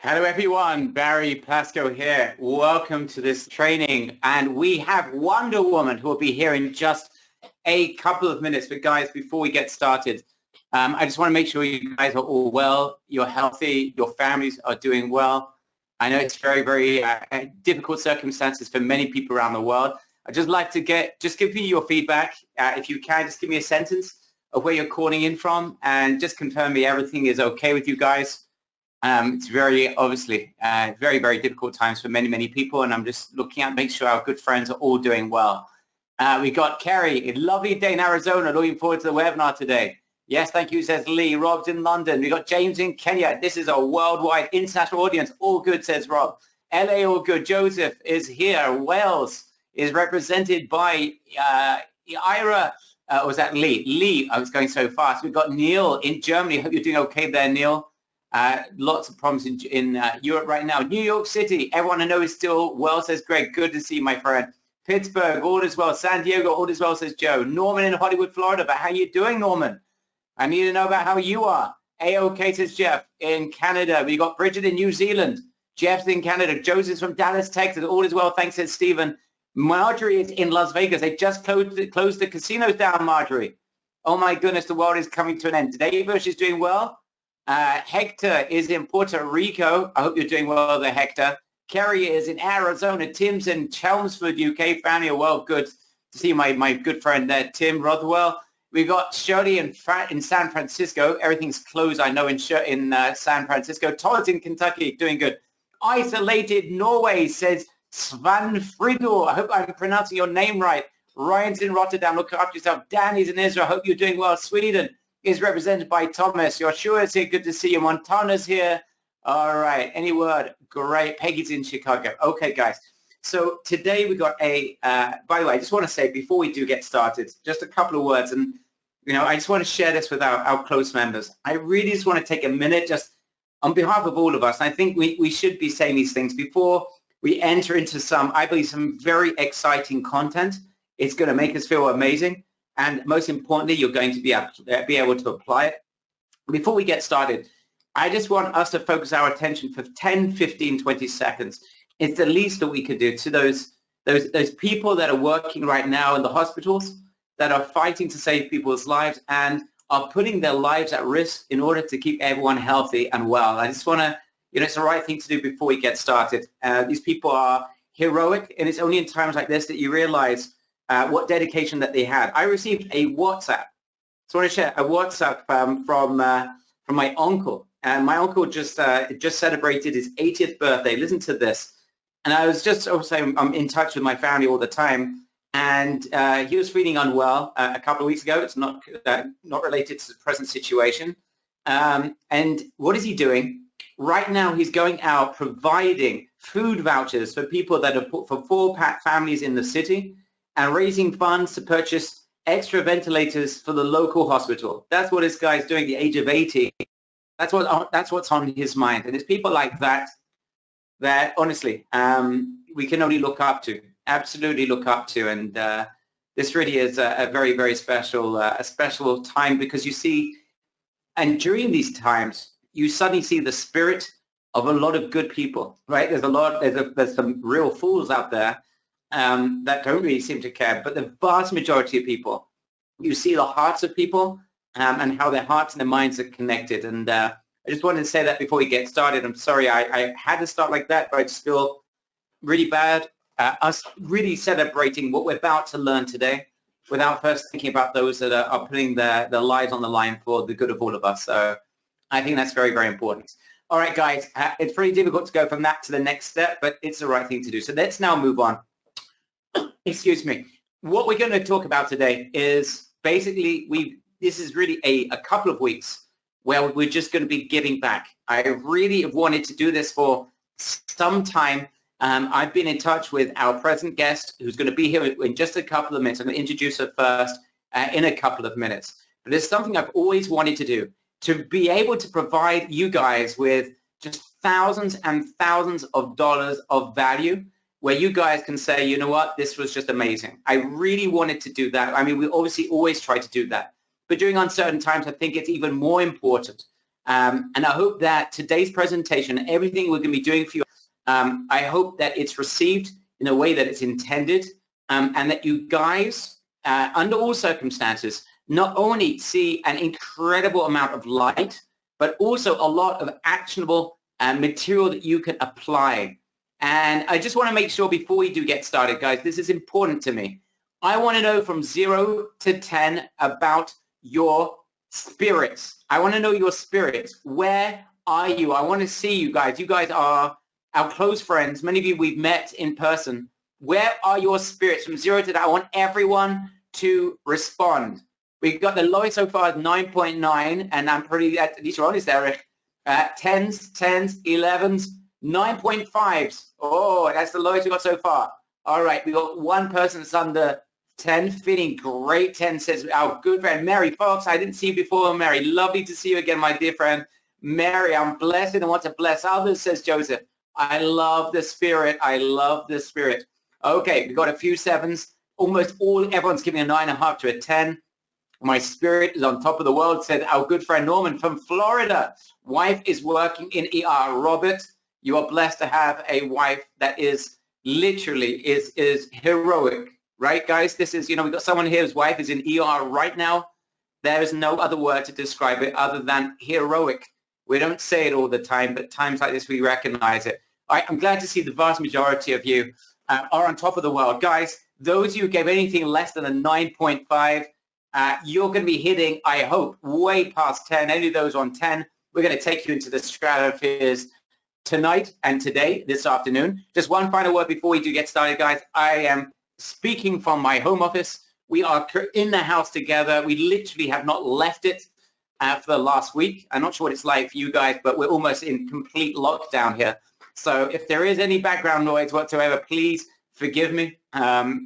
Hello everyone, Barry Plasko here. Welcome to this training, and we have Wonder Woman who will be here in just a couple of minutes. But guys, before we get started, I just want to make sure you guys are all well, you're healthy, your families are doing well. I know it's very, very difficult circumstances for many people around the world. I'd just like to give me your feedback. If you can, just give me a sentence of where you're calling in from and just confirm me everything is okay with you guys. It's very, obviously, very, very difficult times for many, many people, and I'm just looking at make sure our good friends are all doing well. We got Kerry, a lovely day in Arizona, looking forward to the webinar today. Yes, thank you, says Lee. Rob's in London. We got James in Kenya. This is a worldwide international audience. All good, says Rob. LA, all good. Joseph is here. Wales is represented by Ira. Was that Lee? Lee, I was going so fast. We've got Neil in Germany. Hope you're doing okay there, Neil. Lots of problems in Europe right now. New York City, everyone I know is still well, says Greg. Good to see you, my friend. Pittsburgh, all is well. San Diego, all is well, says Joe. Norman in Hollywood, Florida. But how you doing, Norman? I need to know about how you are. A-OK, says Jeff. In Canada, we got Bridget in New Zealand. Jeff's in Canada. Joseph's from Dallas, Texas. All is well, thanks, says Stephen. Marjorie is in Las Vegas. They just closed the casinos down, Marjorie. Oh, my goodness, the world is coming to an end. Dave Bush is doing well. Hector is in Puerto Rico. I hope you're doing well there, Hector. Kerry is in Arizona. Tim's in Chelmsford, UK. Family are well. Good to see my good friend there, Tim Rothwell. We got Shirley in San Francisco. Everything's closed, I know, in San Francisco. Todd's in Kentucky, doing good. Isolated Norway, says Svan Frido. I hope I'm pronouncing your name right. Ryan's in Rotterdam. Look after yourself. Danny's in Israel. I hope you're doing well. Sweden is represented by Thomas. Yoshua is here. Good to see you. Montana's here. All right. Any word? Great. Peggy's in Chicago. Okay, guys. So today we got by the way, I just want to say before we do get started, just a couple of words. And, I just want to share this with our close members. I really just want to take a minute just on behalf of all of us. I think we should be saying these things before we enter into I believe, some very exciting content. It's going to make us feel amazing. And most importantly, you're going to be able to apply it. Before we get started, I just want us to focus our attention for 10, 15, 20 seconds. It's the least that we could do to those people that are working right now in the hospitals, that are fighting to save people's lives and are putting their lives at risk in order to keep everyone healthy and well. I just want to, it's the right thing to do before we get started. These people are heroic, and it's only in times like this that you realize what dedication that they had. I received a WhatsApp. So I want to share a WhatsApp from my uncle. And my uncle just celebrated his 80th birthday. Listen to this. And I was just also, I'm in touch with my family all the time. And he was feeling unwell a couple of weeks ago. It's not related to the present situation. And what is he doing? Right now, he's going out providing food vouchers for people that are put for poor families in the city, and raising funds to purchase extra ventilators for the local hospital. That's what this guy's doing at the age of 80. That's what's on his mind. And it's people like that honestly, we can only look up to, absolutely look up to. And this really is a very, very special time, because you see, and during these times, you suddenly see the spirit of a lot of good people, right? There's some real fools out there that don't really seem to care, but the vast majority of people, you see the hearts of people and how their hearts and their minds are connected. And I just wanted to say that before we get started. I'm sorry I had to start like that, but I just feel really bad. Us really celebrating what we're about to learn today without first thinking about those that are putting their lives on the line for the good of all of us. So I think that's very, very important. All right, guys, it's pretty difficult to go from that to the next step, but it's the right thing to do. So let's now move on. Excuse me. What we're going to talk about today is basically this is really a couple of weeks where we're just going to be giving back. I really have wanted to do this for some time. I've been in touch with our present guest, who's going to be here in just a couple of minutes. I'm going to introduce her first in a couple of minutes. But there's something I've always wanted to do, to be able to provide you guys with just thousands and thousands of dollars of value, where you guys can say, you know what, this was just amazing. I really wanted to do that. I mean, we obviously always try to do that. But during uncertain times, I think it's even more important And I hope that today's presentation, everything we're going to be doing for you, I hope that it's received in a way that it's intended, and that you guys, under all circumstances, not only see an incredible amount of light, but also a lot of actionable material that you can apply. And I just want to make sure before we do get started, guys, this is important to me. I want to know from 0 to 10 about your spirits. I want to know your spirits. Where are you? I want to see you guys. You guys are our close friends. Many of you we've met in person. Where are your spirits from 0 to 10? I want everyone to respond. We've got the lowest so far is 9.9, and I'm pretty, at least you're honest, Eric. 10s, 11s, 9.5s. Oh, that's the lowest we've got so far. All right, we got one person that's under 10, feeling great. 10 says, our good friend, Mary Fox. I didn't see you before, Mary. Lovely to see you again, my dear friend. Mary, I'm blessed and want to bless others, says Joseph. I love the spirit. I love the spirit. Okay, we've got a few 7s. Almost everyone's giving a 9.5 to a 10. My spirit is on top of the world, said our good friend Norman from Florida. Wife is working in ER. Robert, you are blessed to have a wife that is literally is heroic, right, guys? This is, we've got someone here whose wife is in ER right now. There is no other word to describe it other than heroic. We don't say it all the time, but times like this, we recognize it. All right, I'm glad to see the vast majority of you are on top of the world. Guys, those of you who gave anything less than a 9.5, you're going to be hitting, I hope, way past 10. Any of those on 10, we're going to take you into the stratospheres tonight and today, this afternoon. Just one final word before we do get started, guys. I am speaking from my home office. We are in the house together. We literally have not left it for the last week. I'm not sure what it's like for you guys, but we're almost in complete lockdown here. So if there is any background noise whatsoever, please forgive me.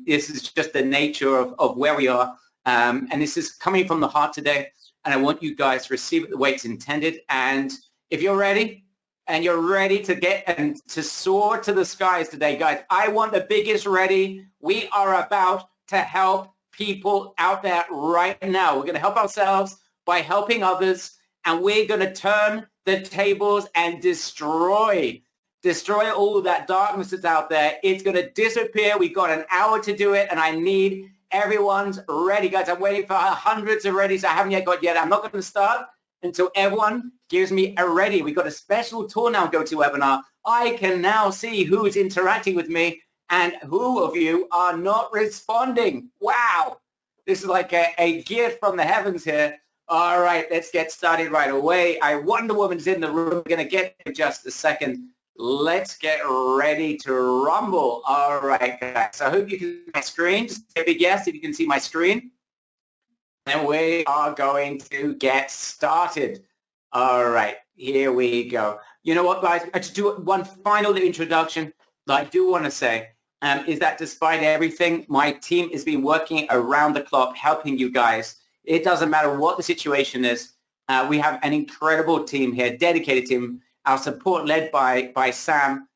This is just the nature of where we are. And this is coming from the heart today. And I want you guys to receive it the way it's intended. And if you're ready, and you're ready to get and to soar to the skies today, guys, I want the biggest ready. We are about to help people out there right now. We're going to help ourselves by helping others. And we're going to turn the tables and destroy all of that darkness that's out there. It's going to disappear. We've got an hour to do it, and I need everyone's ready, guys. I'm waiting for hundreds of readies. I haven't yet got yet. I'm not going to start until everyone gives me a ready. We've got a special tool now, GoToWebinar. I can now see who's interacting with me and who of you are not responding. Wow. This is like a gift from the heavens here. All right, let's get started right away. Wonder Woman's in the room. We're going to get in just a second. Let's get ready to rumble. All right, guys. I hope you can see my screen. Just say a big yes if you can see my screen. And we are going to get started. All right, here we go. You know what, guys? To do one final introduction that I do want to say is that despite everything, my team has been working around the clock helping you guys. It doesn't matter what the situation is. We have an incredible team here, dedicated team. Our support led by Sam.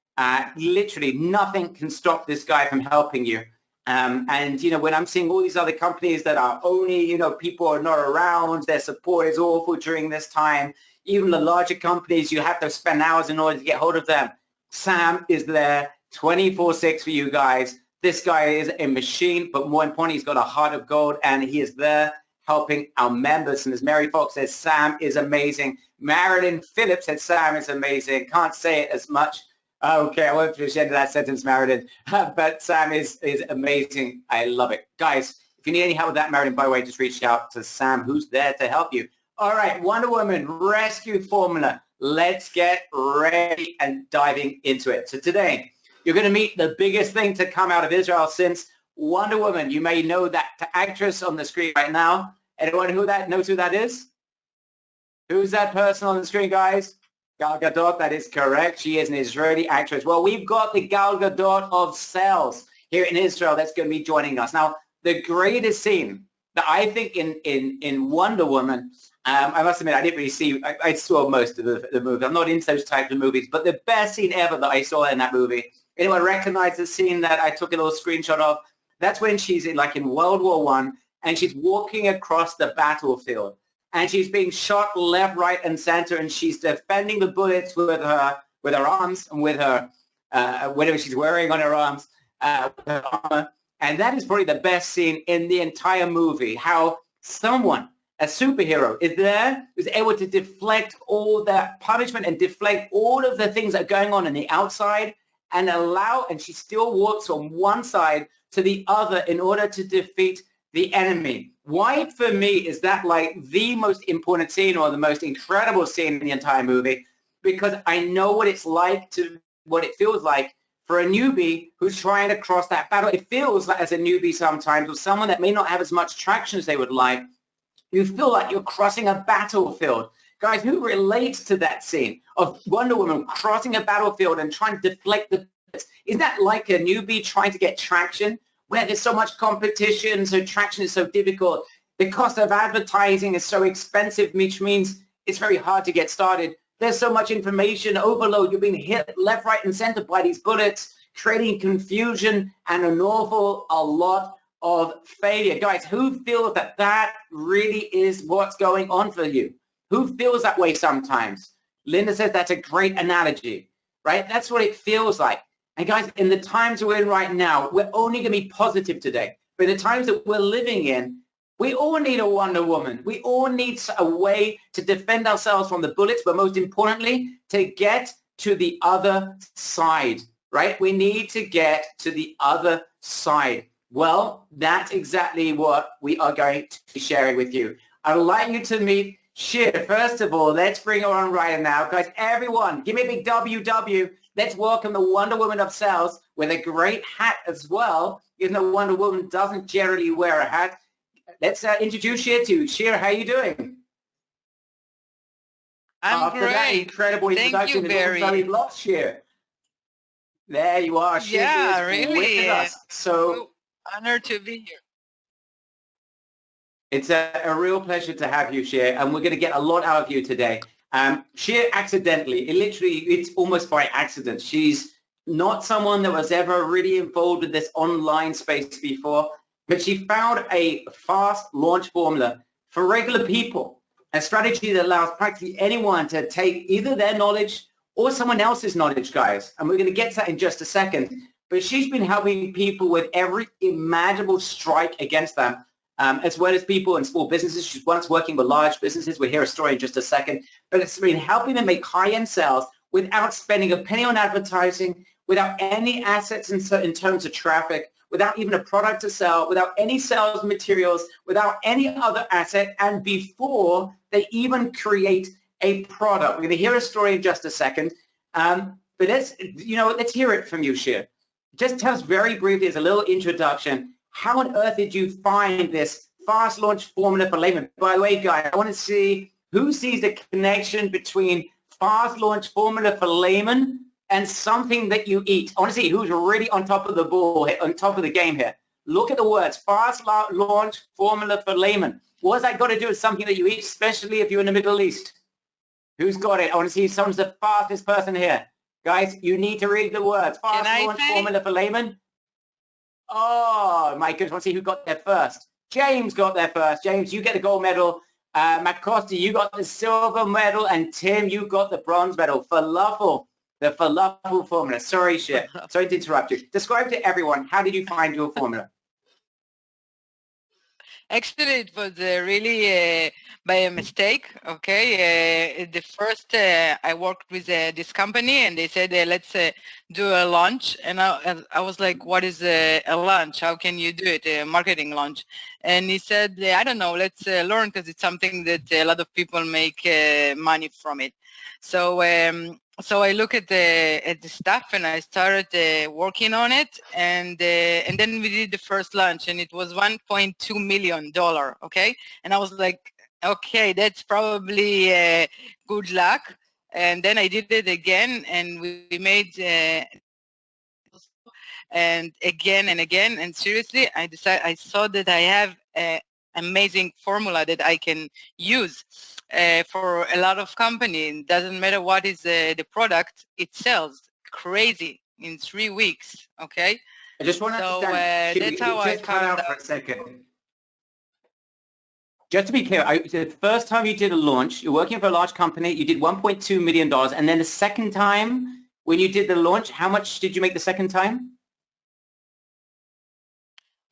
Literally nothing can stop this guy from helping you. And, when I'm seeing all these other companies that are only, people are not around, their support is awful during this time. Even the larger companies, you have to spend hours in order to get hold of them. Sam is there 24/6 for you guys. This guy is a machine, but more importantly, he's got a heart of gold, and he is there helping our members. And as Mary Fox says, Sam is amazing. Marilyn Phillips said Sam is amazing. Can't say it as much. Okay, I won't finish the end of that sentence, Marilyn. But Sam is amazing. I love it. Guys, if you need any help with that, Marilyn, by the way, just reach out to Sam, who's there to help you. All right, Wonder Woman Rescue Formula. Let's get ready and diving into it. So today, you're going to meet the biggest thing to come out of Israel since Wonder Woman. You may know that actress on the screen right now. Anyone knows who that is? Who's that person on the screen, guys? Gal Gadot, that is correct. She is an Israeli actress. Well, we've got the Gal Gadot of sales here in Israel that's going to be joining us. Now, the greatest scene that I think in Wonder Woman, I must admit, I didn't really see, I saw most of the movie. I'm not into those types of movies, but the best scene ever that I saw in that movie, anyone recognize the scene that I took a little screenshot of? That's when she's in World War I, and she's walking across the battlefield. and she's being shot left, right, and center, and she's defending the bullets with her arms and with her whatever she's wearing on her arms, with her armor. And that is probably the best scene in the entire movie. How someone, a superhero, is there, is able to deflect all that punishment and deflect all of the things that are going on the outside, and she still walks from one side to the other in order to defeat the enemy. Why, for me, is that like the most important scene or the most incredible scene in the entire movie? Because I know what it feels like for a newbie who's trying to cross that battle. It feels like, as a newbie sometimes, or someone that may not have as much traction as they would like, you feel like you're crossing a battlefield. Guys, who relates to that scene of Wonder Woman crossing a battlefield and trying to deflect the bullets? Isn't that like a newbie trying to get traction, where there's so much competition, so traction is so difficult? The cost of advertising is so expensive, which means it's very hard to get started. There's so much information overload. You're being hit left, right, and center by these bullets, creating confusion and a lot of failure. Guys, who feels that that really is what's going on for you? Who feels that way sometimes? Linda says that's a great analogy, right? That's what it feels like. And guys, in the times we're in right now, we're only going to be positive today. But in the times that we're living in, we all need a Wonder Woman. We all need a way to defend ourselves from the bullets, but most importantly, to get to the other side, right? We need to get to the other side. Well, that's exactly what we are going to be sharing with you. I'd like you to meet Shir. First of all, let's bring her on right now. Guys, everyone, give me a big WW. Let's welcome the Wonder Woman of Sales with a great hat as well, even though Wonder Woman doesn't generally wear a hat. Let's introduce Shir to you. Shir, how are you doing? I'm After great. That incredible introduction, Thank you, Barry. Very lost, Shir. There you are. Shir Yeah, is really. with us. So honored to be here. It's a real pleasure to have you, Shir, and we're going to get a lot out of you today. Shir accidentally, it's almost by accident. She's not someone that was ever really involved with this online space before, but she found a fast launch formula for regular people, a strategy that allows practically anyone to take either their knowledge or someone else's knowledge, guys. And we're going to get to that in just a second. But she's been helping people with every imaginable strike against them, as well as people in small businesses. She's once working with large businesses. We'll hear a story in just a second. But it's been helping them make high-end sales without spending a penny on advertising, without any assets in terms of traffic, without even a product to sell, without any sales materials, without any other asset, and before they even create a product. We're going to hear a story in just a second. But let's hear it from you, Shir. Just tell us very briefly, as a little introduction, how on earth did you find this fast launch formula for layman? By the way, guys, I want to see who sees the connection between fast launch formula for layman and something that you eat. I want to see who's really on top of the ball, on top of the game here. Look at the words, fast launch formula for layman. What's that got to do with something that you eat, especially if you're in the Middle East? Who's got it? I want to see someone's the fastest person here. Guys, you need to read the words. Fast launch formula for layman. Oh, my goodness. I want to see who got there first. James got there first. James, you get the gold medal. Macosta, you got the silver medal. And Tim, you got the bronze medal. Falafel, the falafel formula. Sorry, Shir. Sorry to interrupt you. Describe to everyone, how did you find your formula? Actually, it was really by a mistake, okay? The first, I worked with this company, and they said, let's do a launch. And I was like, what is a launch? How can you do it, a marketing launch? And he said, I don't know, let's learn, because it's something that a lot of people make money from it. So I look at the stuff, and I started working on it, and then we did the first launch, and it was $1.2 million. Okay, and I was like, okay, that's probably good luck. And then I did it again, and we made and again and again. And seriously, I saw that I have an amazing formula that I can use for a lot of companies. It doesn't matter what is the product, it sells crazy in 3 weeks. Okay. I just want to understand. That's how I cut out found for a second. Just to be clear, the first time you did a launch, you're working for a large company, you did $1.2 million. And then the second time when you did the launch, how much did you make the second time?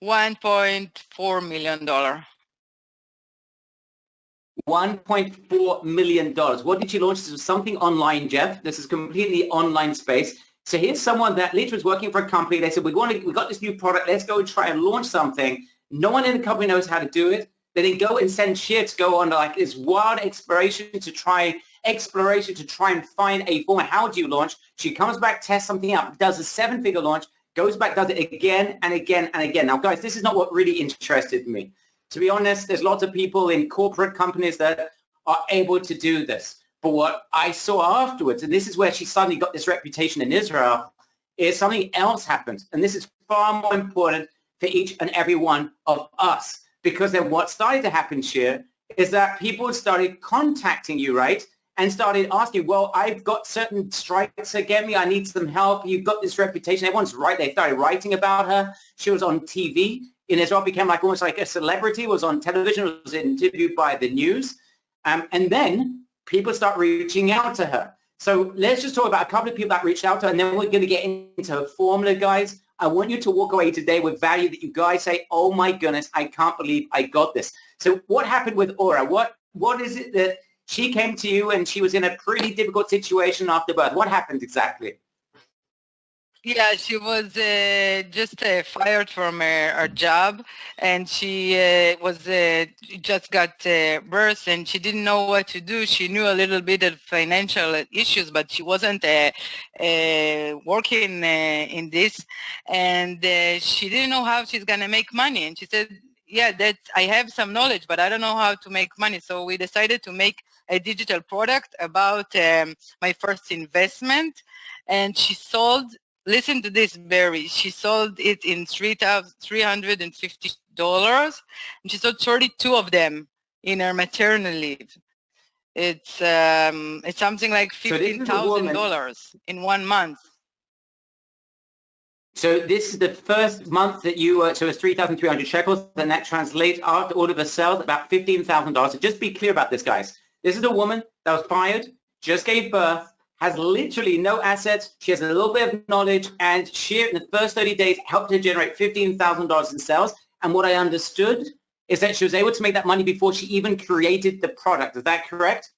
$1.4 million. $1.4 million. What did you launch? This was something online, Jeff. This is completely online space. So here's someone that literally was working for a company. They said, we got this new product. Let's go and try and launch something. No one in the company knows how to do it. Then they go and send Shir to go on like this wild exploration to try and find a format. How do you launch? She comes back, tests something out, does a 7-figure launch, goes back, does it again and again and again. Now, guys, this is not what really interested me. To be honest, there's lots of people in corporate companies that are able to do this. But what I saw afterwards, and this is where she suddenly got this reputation in Israel, is something else happened. And this is far more important for each and every one of us. Because then what started to happen, Shir, is that people started contacting you, right? And started asking, well, I've got certain strikes against me. I need some help. You've got this reputation. Everyone's right. They started writing about her. She was on TV in Israel, became like almost like a celebrity, was on television, was interviewed by the news. And then people start reaching out to her. So let's just talk about a couple of people that reached out to her, and then we're going to get into a formula, guys. I want you to walk away today with value that you guys say, oh my goodness, I can't believe I got this. So what happened with Aura? What is it that she came to you and she was in a pretty difficult situation after birth? What happened exactly? Yeah, she was just fired from her job, and she was just got birth, and she didn't know what to do. She knew a little bit of financial issues, but she wasn't working in this, and she didn't know how she's gonna make money. And she said, "Yeah, that I have some knowledge, but I don't know how to make money." So we decided to make a digital product about my first investment, and she sold. Listen to this, Barry. She sold it in $350, and she sold 32 of them in her maternity leave. It's something like $15,000 in 1 month. So this is the first month that you so it's 3,300 shekels, and that translates after all of the sales about $15,000. So just be clear about this, guys. This is a woman that was fired, just gave birth, has literally no assets. She has a little bit of knowledge, and she, in the first 30 days, helped her generate $15,000 in sales. And what I understood is that she was able to make that money before she even created the product. Is that correct?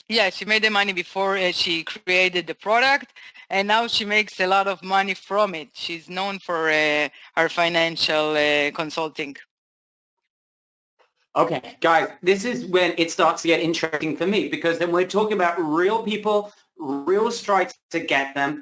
Yeah, she made the money before she created the product, and now she makes a lot of money from it. She's known for her financial consulting. Okay, guys, this is when it starts to get interesting for me, because then we're talking about real people, real strikes against them,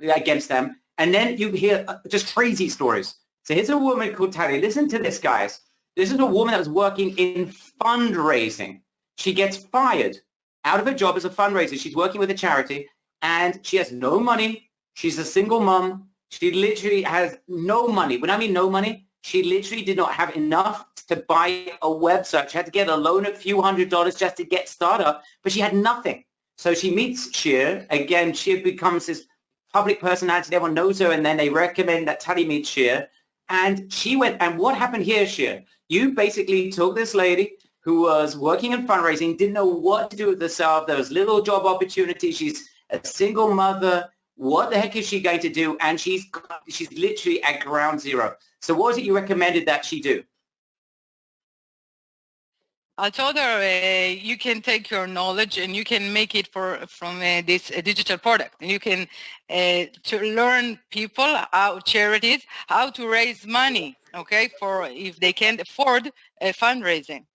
and then you hear just crazy stories. So here's a woman called Tali. Listen to this, guys. This is a woman that was working in fundraising. She gets fired out of her job as a fundraiser. She's working with a charity, and she has no money. She's a single mom. She literally has no money. When I mean no money, she literally did not have enough to buy a website. She had to get a loan of a few $100s just to get started, but she had nothing. So she meets Shir. Again, Shir becomes this public personality. Everyone knows her, and then they recommend that Tali meet Shir. And she went, and what happened here, Shir? You basically took this lady who was working in fundraising, didn't know what to do with herself. There was little job opportunities. She's a single mother. What the heck is she going to do? And she's literally at ground zero. So what was it you recommended that she do? I told her you can take your knowledge and you can make it from this digital product. And you can to learn people, charities, how to raise money, okay, for if they can't afford fundraising.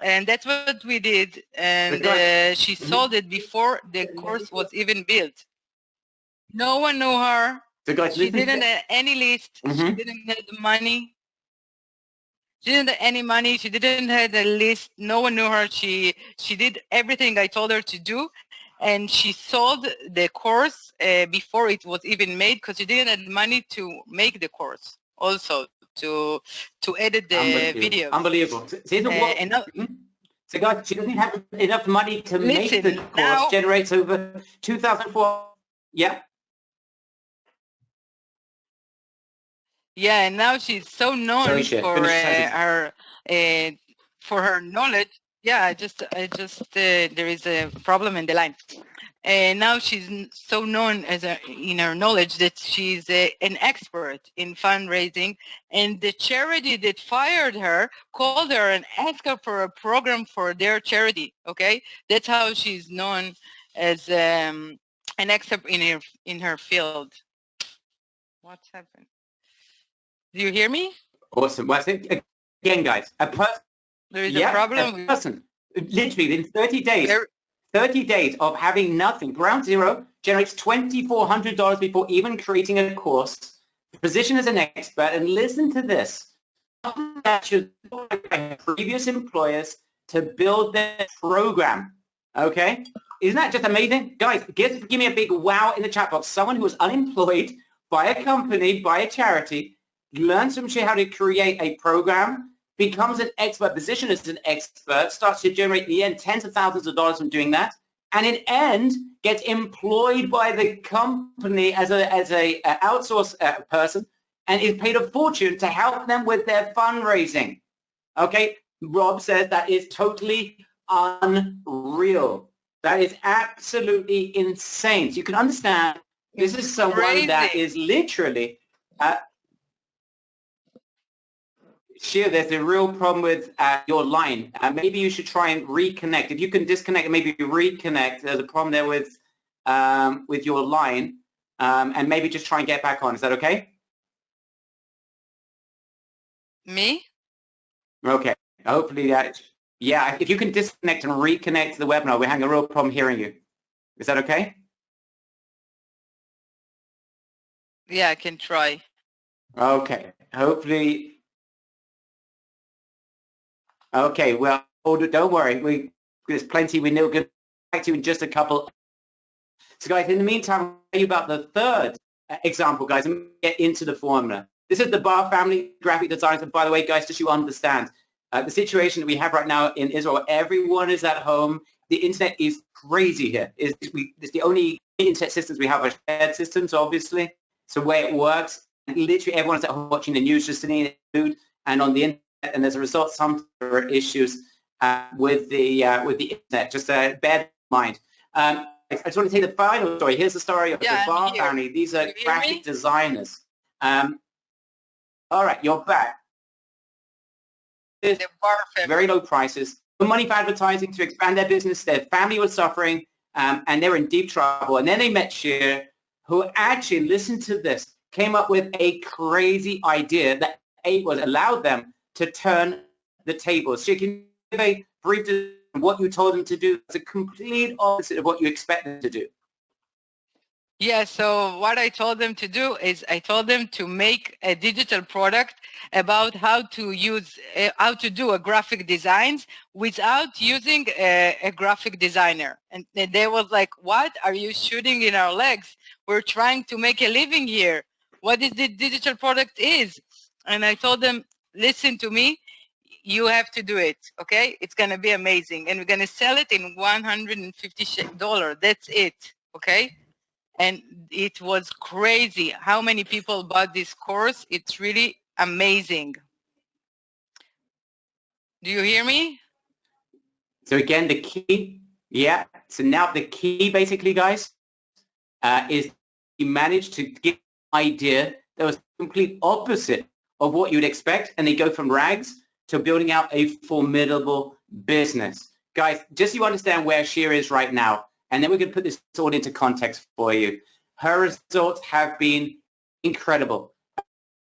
And that's what we did. And she sold it before the course was even built. No one knew her. She didn't have any list. She didn't have the money. She didn't have any money. She didn't have a list. No one knew her. She did everything I told her to do. And she sold the course before it was even made, because she didn't have money to make the course. Also, to edit the video. Unbelievable. So guys, she doesn't have enough money to make the course. Now, generates over 2,004. Yeah. Yeah, and now she's so known Sorry, Shir. for Finish the sentence. her knowledge. Yeah, I just there is a problem in the line. And now she's so known as in her knowledge that she's an expert in fundraising. And the charity that fired her called her and asked her for a program for their charity. Okay, that's how she's known as an expert in her field. What's happened? Do you hear me? Awesome. Well, I think, again, guys, There is a problem. person, literally in 30 days, There, 30 days of having nothing, ground zero, generates $2,400 before even creating a course, position as an expert, and listen to this. That should previous employers to build their program. Okay? Isn't that just amazing? Guys, give me a big wow in the chat box. Someone who was unemployed by a company, by a charity, learns from how to create a program, becomes an expert, position as an expert, starts to generate in the end tens of thousands of dollars from doing that, and in end gets employed by the company as a outsourced person and is paid a fortune to help them with their fundraising. Okay, Rob says that is totally unreal. That is absolutely insane. So you can understand this is someone that is literally Shir, there's a real problem with your line. Maybe you should try and reconnect. If you can disconnect and maybe reconnect, there's a problem there with your line, and maybe just try and get back on. Is that okay? me? Okay. Hopefully that. Yeah. If you can disconnect and reconnect to the webinar, we're having a real problem hearing you. Is that okay? Yeah, I can try. Okay. Hopefully. Okay, well, don't worry. There's plenty we know. We'll get back to you in just a couple. So, guys, in the meantime, I'll tell you about the third example, guys, and get into the formula. This is the Bar family graphic designers. And by the way, guys, just so you understand, the situation that we have right now in Israel, everyone is at home. The internet is crazy here. It's the only internet systems we have are shared systems, obviously. So the way it works, literally everyone's at home watching the news, just sitting in food and on the internet. And as a result, some issues with the internet. Just bear in mind. I just want to tell you the final story. Here's the story of the Bar family. These are graphic designers. All right, you're back. The Bar family. Very low prices, no money for advertising to expand their business. Their family was suffering, and they were in deep trouble. And then they met Shir, who actually, listen to this, came up with a crazy idea that allowed them to turn the tables. So you can give a brief description of what you told them to do. It's a complete opposite of what you expect them to do. Yeah, so what I told them to do is I told them to make a digital product about how to do a graphic designs without using a graphic designer. And they was like, what? Are you shooting in our legs? We're trying to make a living here. What is the digital product is? And I told them, listen to me, you have to do it, okay? It's going to be amazing. And we're going to sell it in $150. That's it, okay? And it was crazy how many people bought this course. It's really amazing. Do you hear me? So again, the key, yeah. So now the key basically, guys, is you managed to get an idea that was complete opposite of what you'd expect, and they go from rags to building out a formidable business. Guys, just so you understand where Shir is right now, and then we're going to put this all into context for you. Her results have been incredible.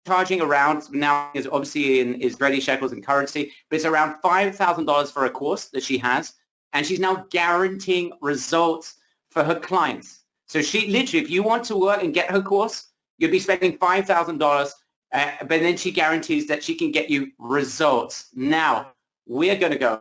Charging around, now is obviously in Israeli shekels and currency, but it's around $5,000 for a course that she has, and she's now guaranteeing results for her clients. So she literally, if you want to work and get her course, you'll be spending $5,000, but then she guarantees that she can get you results. Now, we're going to go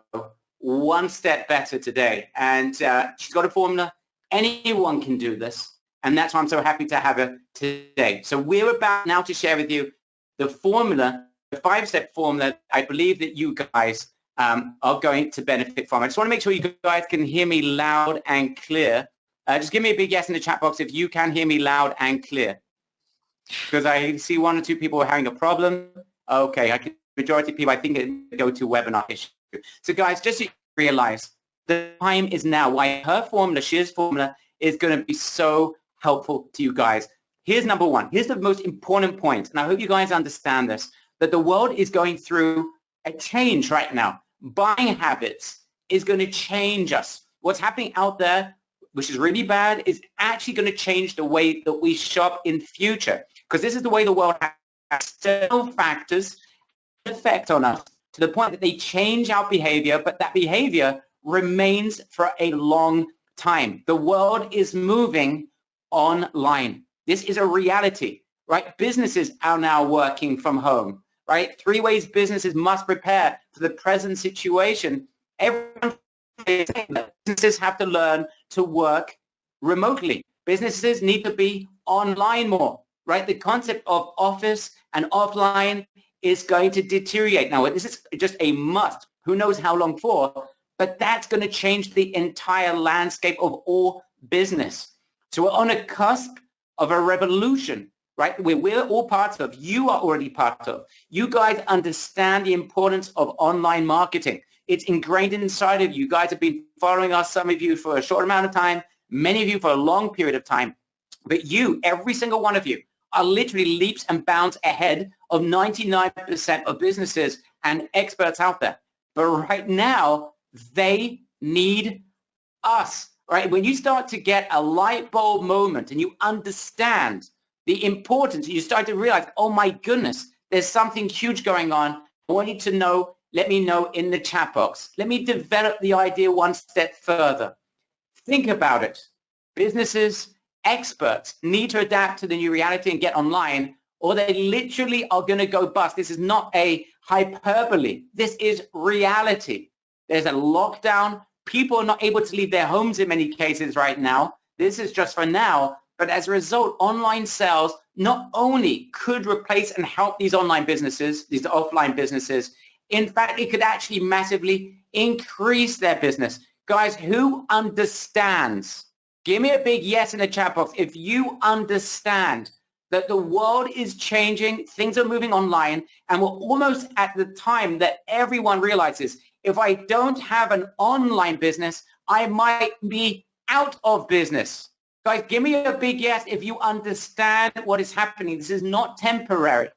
one step better today, and she's got a formula. Anyone can do this, and that's why I'm so happy to have her today. So we're about now to share with you the formula, the 5-step formula I believe that you guys are going to benefit from. I just want to make sure you guys can hear me loud and clear. Just give me a big yes in the chat box if you can hear me loud and clear. Because I see one or two people are having a problem. Okay, majority of people, I think, go to webinar issue. So guys, just so you realize, the time is now. Why her formula, Shir's formula, is going to be so helpful to you guys. Here's number one. Here's the most important point, and I hope you guys understand this, that the world is going through a change right now. Buying habits is going to change us. What's happening out there, which is really bad, is actually going to change the way that we shop in future. Because this is the way the world has external factors effect on us to the point that they change our behavior, but that behavior remains for a long time. The world is moving online. This is a reality, right? Businesses are now working from home, right? 3 ways businesses must prepare for the present situation. Everyone, businesses have to learn to work remotely. Businesses need to be online more, right? The concept of office and offline is going to deteriorate. Now, this is just a must. Who knows how long for? But that's going to change the entire landscape of all business. So we're on a cusp of a revolution, right? We're all part of. You are already part of. You guys understand the importance of online marketing. It's ingrained inside of you. You guys have been following us, some of you for a short amount of time, many of you for a long period of time. But you, every single one of you, are literally leaps and bounds ahead of 99% of businesses and experts out there. But right now, they need us, right? When you start to get a light bulb moment and you understand the importance, you start to realize, oh my goodness, there's something huge going on. I want you to know, let me know in the chat box. Let me develop the idea one step further. Think about it. Businesses, experts need to adapt to the new reality and get online, or they literally are going to go bust. This is not a hyperbole. This is reality. There's a lockdown. People are not able to leave their homes in many cases right now. This is just for now. But as a result, online sales not only could replace and help these online businesses, these offline businesses, in fact, it could actually massively increase their business. Guys, who understands? Give me a big yes in the chat box if you understand that the world is changing, things are moving online, and we're almost at the time that everyone realizes, if I don't have an online business, I might be out of business. Guys, give me a big yes if you understand what is happening. This is not temporary.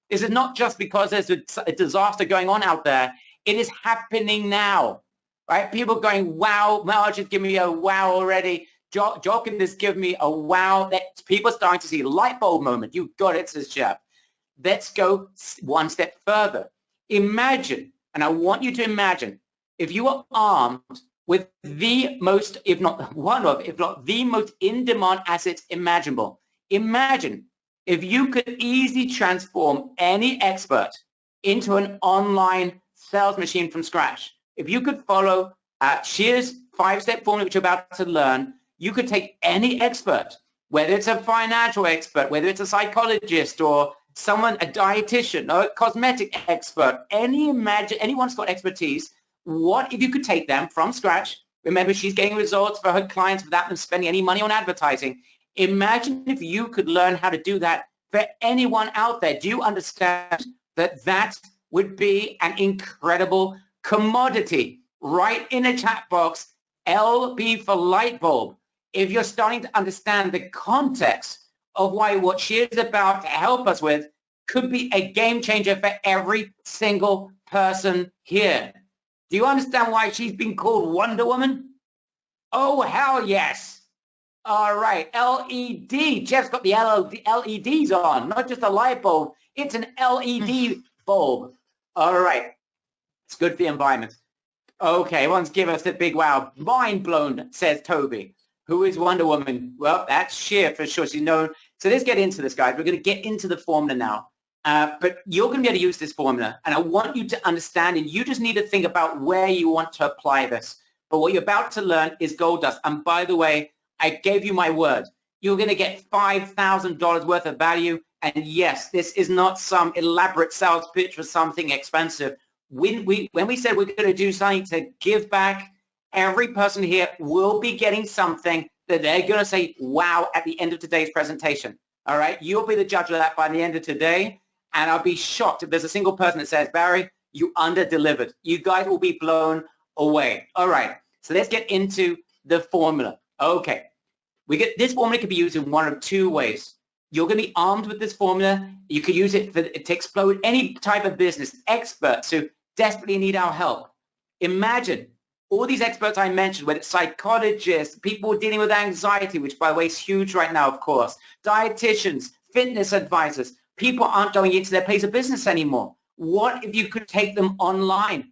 This is not just because there's a disaster going on out there. It is happening now, right? People going, wow, Marge has given me a wow already. Joel can just give me a wow. That people are starting to see a light bulb moment. You got it, says Jeff. Let's go one step further. Imagine, and I want you to imagine, if you are armed with the most, if not one of, if not the most in-demand assets imaginable. Imagine if you could easily transform any expert into an online sales machine from scratch. If you could follow Shir's 5-step formula, which you're about to learn, you could take any expert, whether it's a financial expert, whether it's a psychologist or someone, a dietitian or a cosmetic expert, anyone's got expertise. What if you could take them from scratch? Remember, she's getting results for her clients without them spending any money on advertising. Imagine if you could learn how to do that for anyone out there. Do you understand that that would be an incredible commodity? Right in the chat box, LB for light bulb. If you're starting to understand the context of why what she is about to help us with could be a game changer for every single person here. Do you understand why she's been called Wonder Woman? Oh, hell yes. All right, LED. Jeff's got the LEDs on, not just a light bulb. It's an LED bulb. All right. It's good for the environment. Okay, everyone's give us a big wow. Mind blown, says Toby. Who is Wonder Woman? Well, that's Shir for sure. She's known. So let's get into this, guys. We're going to get into the formula now. But you're going to be able to use this formula. And I want you to understand, and you just need to think about where you want to apply this. But what you're about to learn is gold dust. And by the way, I gave you my word. You're going to get $5,000 worth of value. And yes, this is not some elaborate sales pitch for something expensive. When we said we're going to do something to give back, every person here will be getting something that they're going to say, wow, at the end of today's presentation. All right, you'll be the judge of that by the end of today, and I'll be shocked if there's a single person that says, Barry, you under-delivered. You guys will be blown away. All right, so let's get into the formula. Okay, this formula can be used in one of two ways. You're going to be armed with this formula. You could use it to explode any type of business, experts who desperately need our help. Imagine all these experts I mentioned, whether it's psychologists, people dealing with anxiety, which by the way is huge right now, of course, dietitians, fitness advisors, people aren't going into their place of business anymore. What if you could take them online?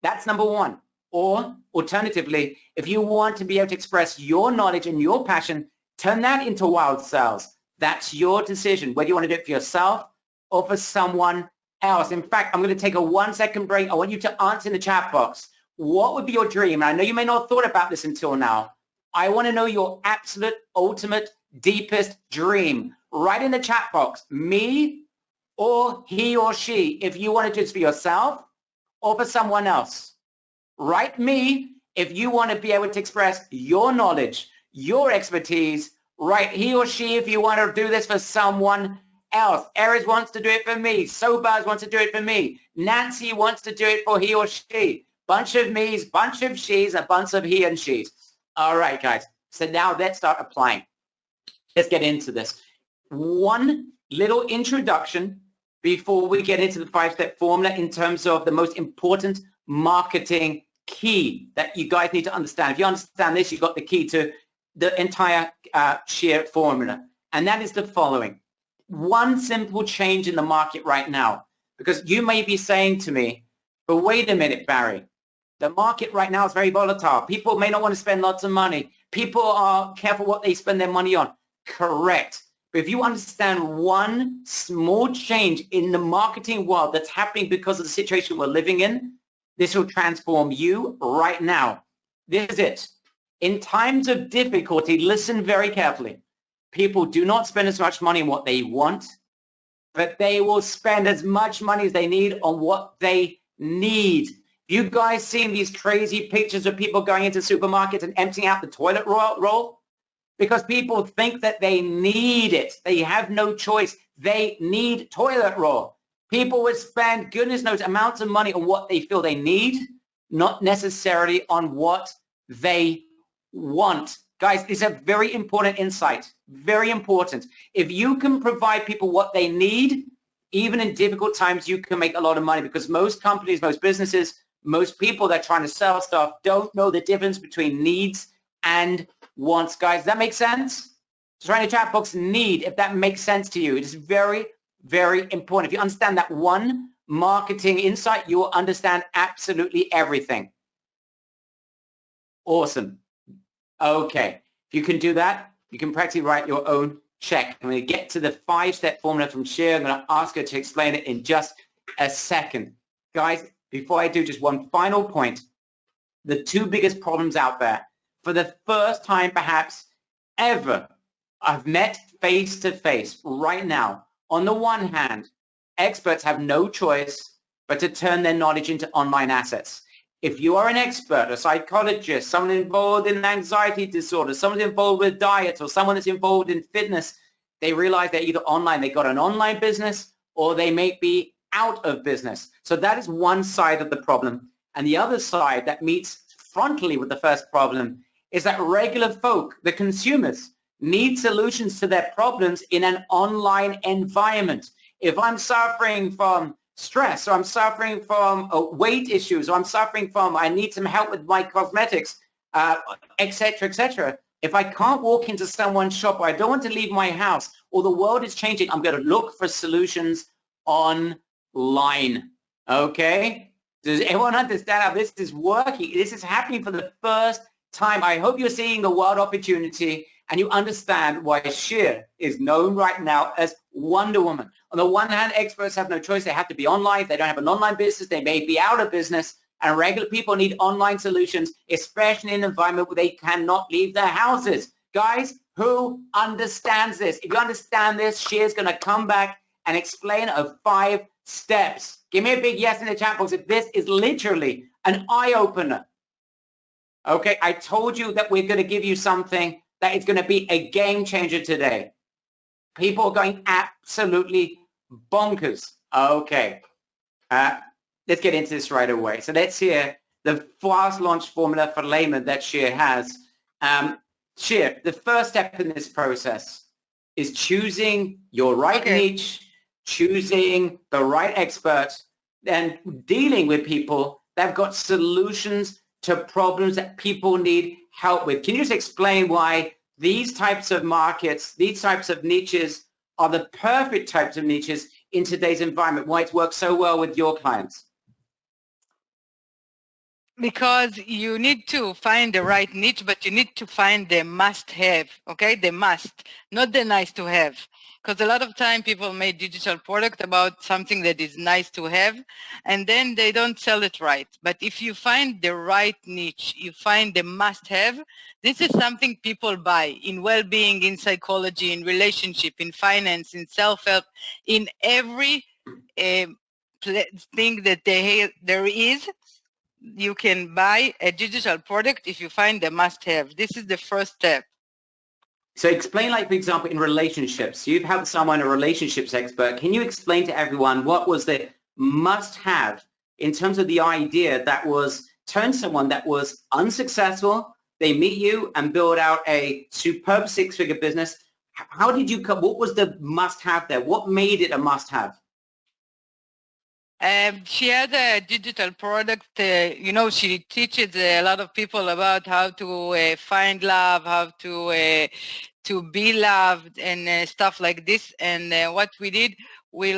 That's number one. Or alternatively, if you want to be able to express your knowledge and your passion, turn that into wild sales. That's your decision, whether you want to do it for yourself or for someone else. In fact, I'm going to take a 1-second break. I want you to answer in the chat box. What would be your dream? And I know you may not have thought about this until now. I want to know your absolute, ultimate, deepest dream. Write in the chat box, me or he or she, if you want to do this for yourself or for someone else. Write me if you want to be able to express your knowledge, your expertise. Write he or she if you want to do this for someone else. Aries wants to do it for me. Sobaz wants to do it for me. Nancy wants to do it for he or she. Bunch of me's, bunch of she's, a bunch of he and she's. All right, guys. So now let's start applying. Let's get into this. One little introduction before we get into the 5-step formula in terms of the most important marketing key that you guys need to understand. If you understand this, you've got the key to the entire Shir formula. And that is the following. One simple change in the market right now. Because you may be saying to me, but wait a minute, Barry. The market right now is very volatile. People may not want to spend lots of money. People are careful what they spend their money on. Correct. But if you understand one small change in the marketing world that's happening because of the situation we're living in, this will transform you right now. This is it. In times of difficulty, listen very carefully. People do not spend as much money on what they want, but they will spend as much money as they need on what they need. You guys seen these crazy pictures of people going into supermarkets and emptying out the toilet roll? Because people think that they need it. They have no choice. They need toilet roll. People would spend goodness knows amounts of money on what they feel they need, not necessarily on what they want. Guys, this is a very important insight. Very important. If you can provide people what they need, even in difficult times, you can make a lot of money because most companies, most businesses, most people that are trying to sell stuff don't know the difference between needs and wants. Guys, does that make sense? Just write in the chat box, need, if that makes sense to you. It is very, very important. If you understand that one marketing insight, you will understand absolutely everything. Awesome. Okay. If you can do that, you can practically write your own check. I'm going to get to the 5-step formula from Shir. I'm going to ask her to explain it in just a second. Guys, before I do, just one final point. The two biggest problems out there, for the first time perhaps ever, I've met face-to-face right now. On the one hand, experts have no choice but to turn their knowledge into online assets. If you are an expert, a psychologist, someone involved in anxiety disorder, someone involved with diet, or someone that's involved in fitness, they realize they're either online, they got an online business, or they may be out of business. So that is one side of the problem. And the other side that meets frontally with the first problem is that regular folk, the consumers, need solutions to their problems in an online environment. If I'm suffering from stress, or I'm suffering from weight issues, or I'm suffering from, I need some help with my cosmetics, etc., etc. If I can't walk into someone's shop, or I don't want to leave my house, or the world is changing, I'm going to look for solutions online. Okay? Does everyone understand how this is working? This is happening for the first time. I hope you're seeing the world opportunity and you understand why Shir is known right now as Wonder Woman. On the one hand, experts have no choice. They have to be online. If they don't have an online business, they may be out of business. And regular people need online solutions, especially in an environment where they cannot leave their houses. Guys, who understands this? If you understand this, Shir's going to come back and explain of 5 steps. Give me a big yes in the chat box if this is literally an eye-opener. Okay, I told you that we're going to give you something that is going to be a game changer today. People are going absolutely bonkers. Okay. Let's get into this right away. So let's hear the fast launch formula for layman that Shir has. Shir, the first step in this process is choosing your right niche, choosing the right expert, and dealing with people that have got solutions to problems that people need help with. Can you just explain why these types of markets, these types of niches are the perfect types of niches in today's environment, why it works so well with your clients? Because you need to find the right niche, but you need to find the must-have, okay? The must, not the nice-to-have. Because a lot of time people make digital product about something that is nice to have, and then they don't sell it right. But if you find the right niche, you find the must-have, this is something people buy in well-being, in psychology, in relationship, in finance, in self-help, in every thing that there is. You can buy a digital product if you find the must-have. This is the first step. So explain, like, for example, in relationships, you've helped someone, a relationships expert. Can you explain to everyone what was the must-have in terms of the idea that was turn someone that was unsuccessful, they meet you and build out a superb six-figure business. How did you come, what was the must-have there? What made it a must-have? She had a digital product. She teaches a lot of people about how to find love, how to be loved, and stuff like this. And what we did, we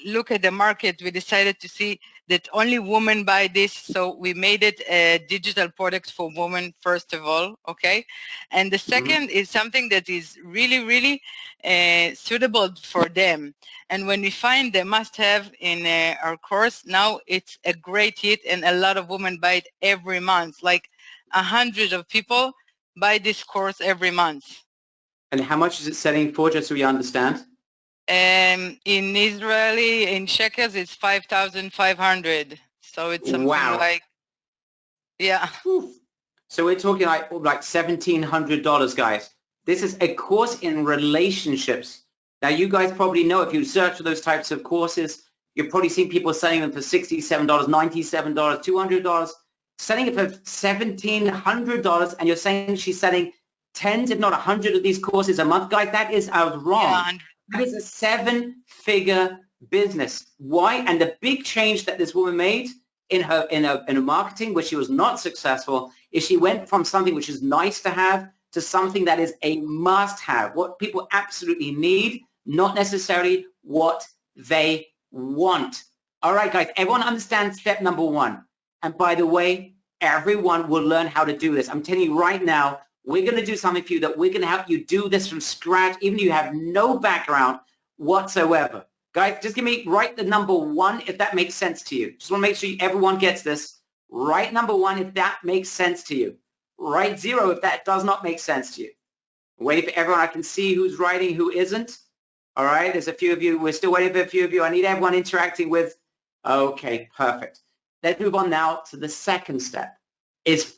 look at the market. We decided to see that only women buy this, so we made it a digital product for women first of all. Okay, and the second is something that is really, really suitable for them. And when we find the must-have in our course, now it's a great hit, and a lot of women buy it every month. Like 100 of people buy this course every month. And how much is it selling for, just so we understand? In Israeli, in shekels, it's 5,500. So it's something like, yeah. So we're talking like $1,700, guys. This is a course in relationships. Now, you guys probably know, if you search for those types of courses, you've probably seen people selling them for $67, $97, $200, selling it for $1,700, and you're saying she's selling tens, if not 100 of these courses a month. Guys, that is wrong. Yeah, that is a seven-figure business. Why? And the big change that this woman made in her marketing, where she was not successful, is she went from something which is nice to have to something that is a must-have, what people absolutely need, not necessarily what they want. All right, guys, everyone understands step number one. And by the way, everyone will learn how to do this. I'm telling you right now, we're going to do something for you that we're going to help you do this from scratch, even if you have no background whatsoever. Guys, just write the number one if that makes sense to you. Just want to make sure everyone gets this. Write number one if that makes sense to you. Write 0 if that does not make sense to you. Waiting for everyone. I can see who's writing, who isn't. All right, there's a few of you. We're still waiting for a few of you. I need everyone interacting with. Okay, perfect. Let's move on now to the second step. Is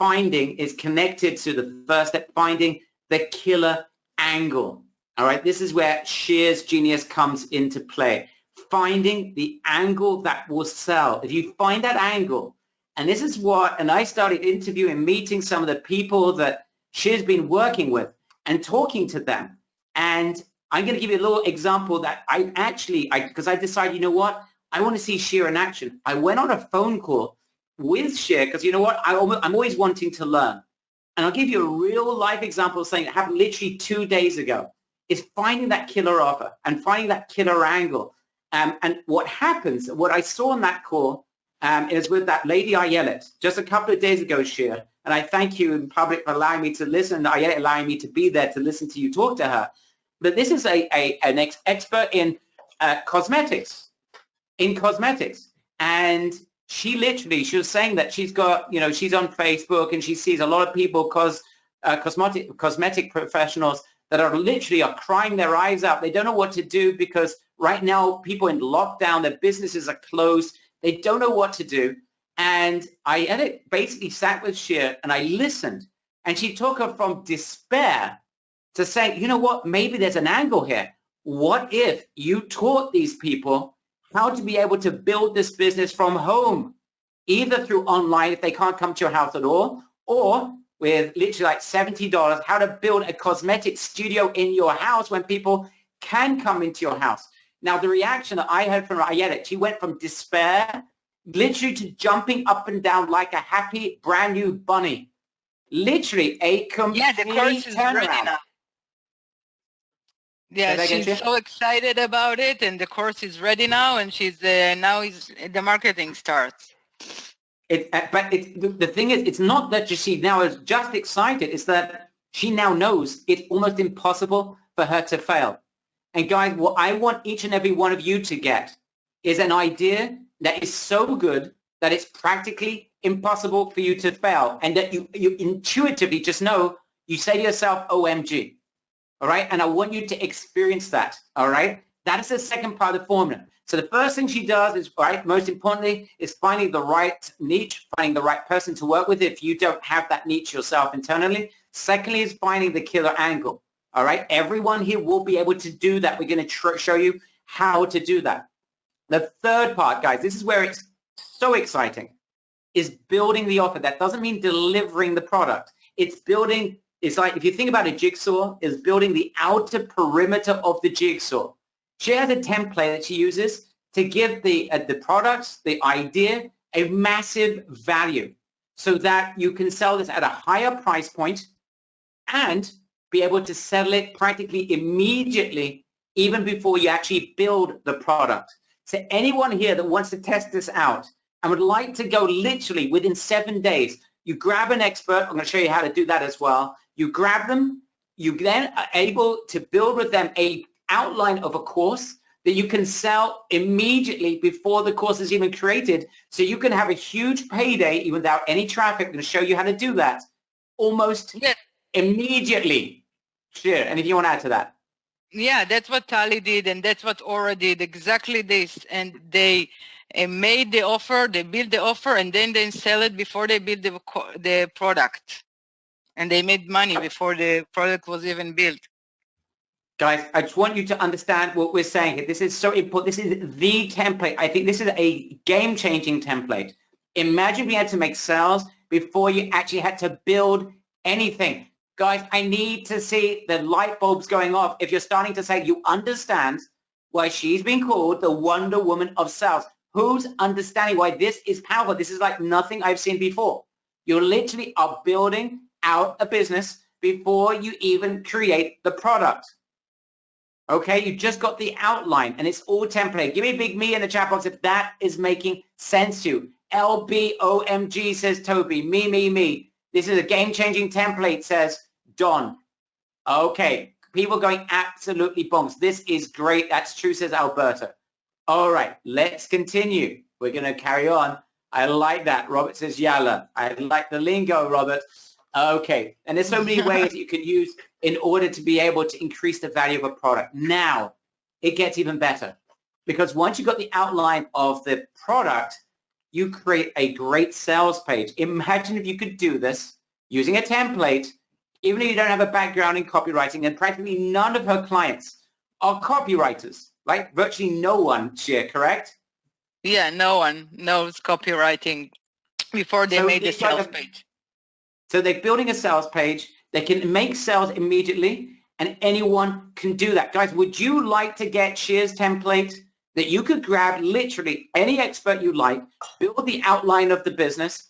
connected to the first step, finding the killer angle. All right, this is where Shir's genius comes into play. Finding the angle that will sell. If you find that angle, and this is what, and I started interviewing, meeting some of the people that Shir's been working with and talking to them. And I'm going to give you a little example that because I decided, you know what, I want to see Shir in action. I went on a phone call with Shir because, you know what, I'm always wanting to learn. And I'll give you a real life example of something that happened literally 2 days ago, is finding that killer offer and finding that killer angle. And what happens, what I saw on that call is with that lady Ayelet just a couple of days ago, Shir, and I thank you in public for allowing me to listen, Ayelet allowing me to be there to listen to you talk to her. But this is an expert in cosmetics, and she was saying that she's got, she's on Facebook and she sees a lot of people, cosmetic professionals that are crying their eyes out. They don't know what to do because right now people in lockdown, their businesses are closed. They don't know what to do. And I basically sat with Shir and I listened, and she took her from despair to saying, you know what, maybe there's an angle here. what if you taught these people how to be able to build this business from home, either through online if they can't come to your house at all, or with literally like $70, how to build a cosmetic studio in your house when people can come into your house. Now, the reaction that I heard from Ayelet, she went from despair literally to jumping up and down like a happy brand new bunny. Literally a complete the course is ready turnaround. now. Yeah, she's so excited about it, and the course is ready now, and she's now the marketing starts. The thing is, it's not that she now is just excited. It's that she now knows it's almost impossible for her to fail. And guys, what I want each and every one of you to get is an idea that is so good that it's practically impossible for you to fail, and that you intuitively just know, you say to yourself, OMG. All right. And I want you to experience that. All right. That is the second part of the formula. So the first thing she does is, right, most importantly, is finding the right niche, finding the right person to work with if you don't have that niche yourself internally. Secondly is finding the killer angle. All right. Everyone here will be able to do that. We're going to show you how to do that. The third part, guys, this is where it's so exciting, is building the offer. That doesn't mean delivering the product. It's building. It's like, if you think about a jigsaw, is building the outer perimeter of the jigsaw. She has a template that she uses to give the products, the idea, a massive value so that you can sell this at a higher price point and be able to sell it practically immediately, even before you actually build the product. So anyone here that wants to test this out and would like to go literally within 7 days, you grab an expert. I'm going to show you how to do that as well. You grab them. You then are able to build with them a outline of a course that you can sell immediately before the course is even created. So you can have a huge payday even without any traffic. I'm going to show you how to do that almost immediately. Shir, anything you want to add to that? Yeah, that's what Tali did, and that's what Aura did, exactly this. And they made the offer, they built the offer, and then they sell it before they build the product. And they made money before the product was even built. Guys, I just want you to understand what we're saying here. This is so important. This is the template. I think this is a game-changing template. Imagine we had to make sales before you actually had to build anything. Guys, I need to see the light bulbs going off if you're starting to say you understand why she's been called the Wonder Woman of sales. Who's understanding why this is powerful? This is like nothing I've seen before. You literally are building out a business before you even create the product. Okay, you just got the outline and it's all template. Give me a big me in the chat box if that is making sense to you. LBOMG, says Toby. Me. This is a game-changing template, says Don. Okay, people going absolutely bonks. This is great. That's true, says Alberta. All right, let's continue. We're going to carry on. I like that. Robert says yalla. I like the lingo, Robert. Okay, and there's so many ways you can use in order to be able to increase the value of a product. Now, it gets even better because once you've got the outline of the product, you create a great sales page. Imagine if you could do this using a template, even if you don't have a background in copywriting, and practically none of her clients are copywriters, right? Virtually no one, Shir, correct? Yeah, no one knows copywriting before they made the sales page. So they're building a sales page. They can make sales immediately, and anyone can do that. Guys, would you like to get Shir's template that you could grab literally any expert you like, build the outline of the business,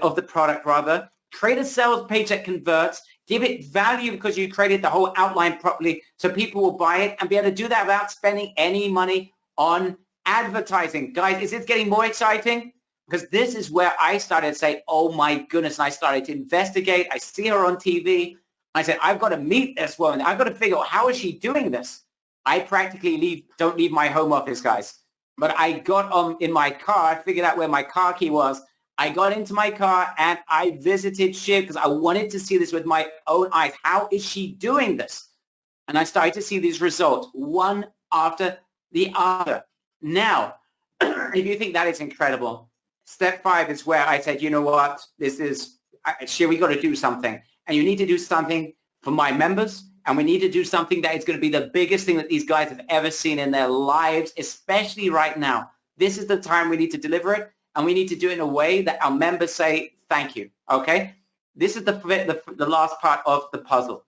of the product rather, create a sales page that converts, give it value because you created the whole outline properly so people will buy it, and be able to do that without spending any money on advertising. Guys, is it getting more exciting? Because this is where I started to say, oh my goodness, and I started to investigate. I see her on TV. I said, I've got to meet this woman. I've got to figure out how is she doing this? I practically don't leave my home office, guys. But I got in my car. I figured out where my car key was. I got into my car and I visited Shir because I wanted to see this with my own eyes. How is she doing this? And I started to see these results, one after the other. Now, if you think that is incredible, Step 5 is where I said, you know what, this is, Shir, we got to do something. And you need to do something for my members and we need to do something that is going to be the biggest thing that these guys have ever seen in their lives, especially right now. This is the time we need to deliver it, and we need to do it in a way that our members say, thank you, okay? This is the last part of the puzzle.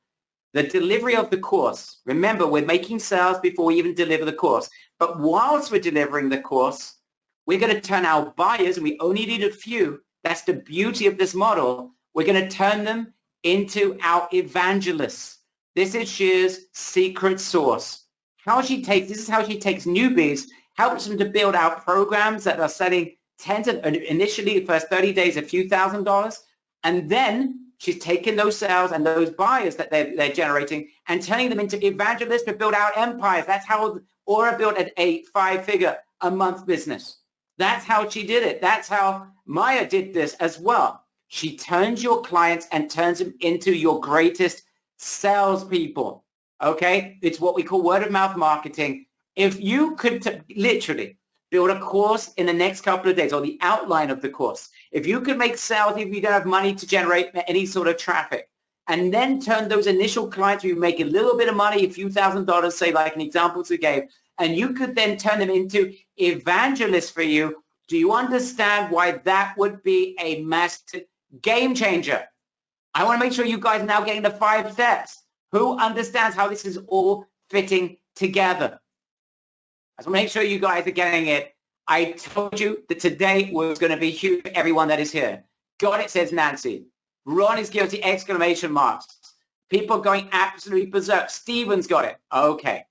The delivery of the course. Remember, we're making sales before we even deliver the course. But whilst we're delivering the course, we're going to turn our buyers, and we only need a few. That's the beauty of this model. We're going to turn them into our evangelists. This is Shir's secret sauce. This is how she takes newbies, helps them to build out programs that are selling initially the first 30 days, a few $1,000s, and then she's taking those sales and those buyers that they're generating and turning them into evangelists to build out empires. That's how Aura built a 5-figure a month business. That's how she did it. That's how Maya did this as well. She turns your clients and turns them into your greatest salespeople. Okay? It's what we call word of mouth marketing. If you could literally build a course in the next couple of days, or the outline of the course, if you could make sales if you don't have money to generate any sort of traffic, and then turn those initial clients who make a little bit of money, a few $1,000s, say like an example you gave, and you could then turn them into evangelists for you, do you understand why that would be a massive game changer? I want to make sure you guys are now getting the 5 steps. Who understands how this is all fitting together? I just want to make sure you guys are getting it. I told you that today was going to be huge for everyone that is here. Got it, says Nancy. Ron is guilty, exclamation marks. People going absolutely berserk. Steven's got it. Okay,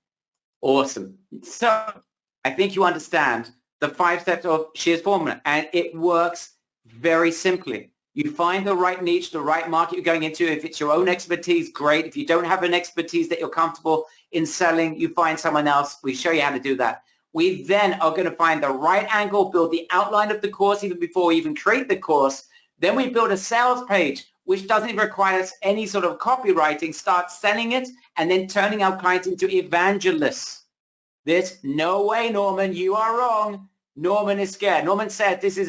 awesome. So I think you understand the 5 steps of Shir's formula, and it works very simply. You find the right niche, the right market you're going into. If it's your own expertise, great. If you don't have an expertise that you're comfortable in selling, you find someone else. We show you how to do that. We then are going to find the right angle, build the outline of the course even before we even create the course. Then we build a sales page, which doesn't even require us any sort of copywriting, start selling it, and then turning our clients into evangelists. No way, Norman, you are wrong. Norman is scared. Norman said this is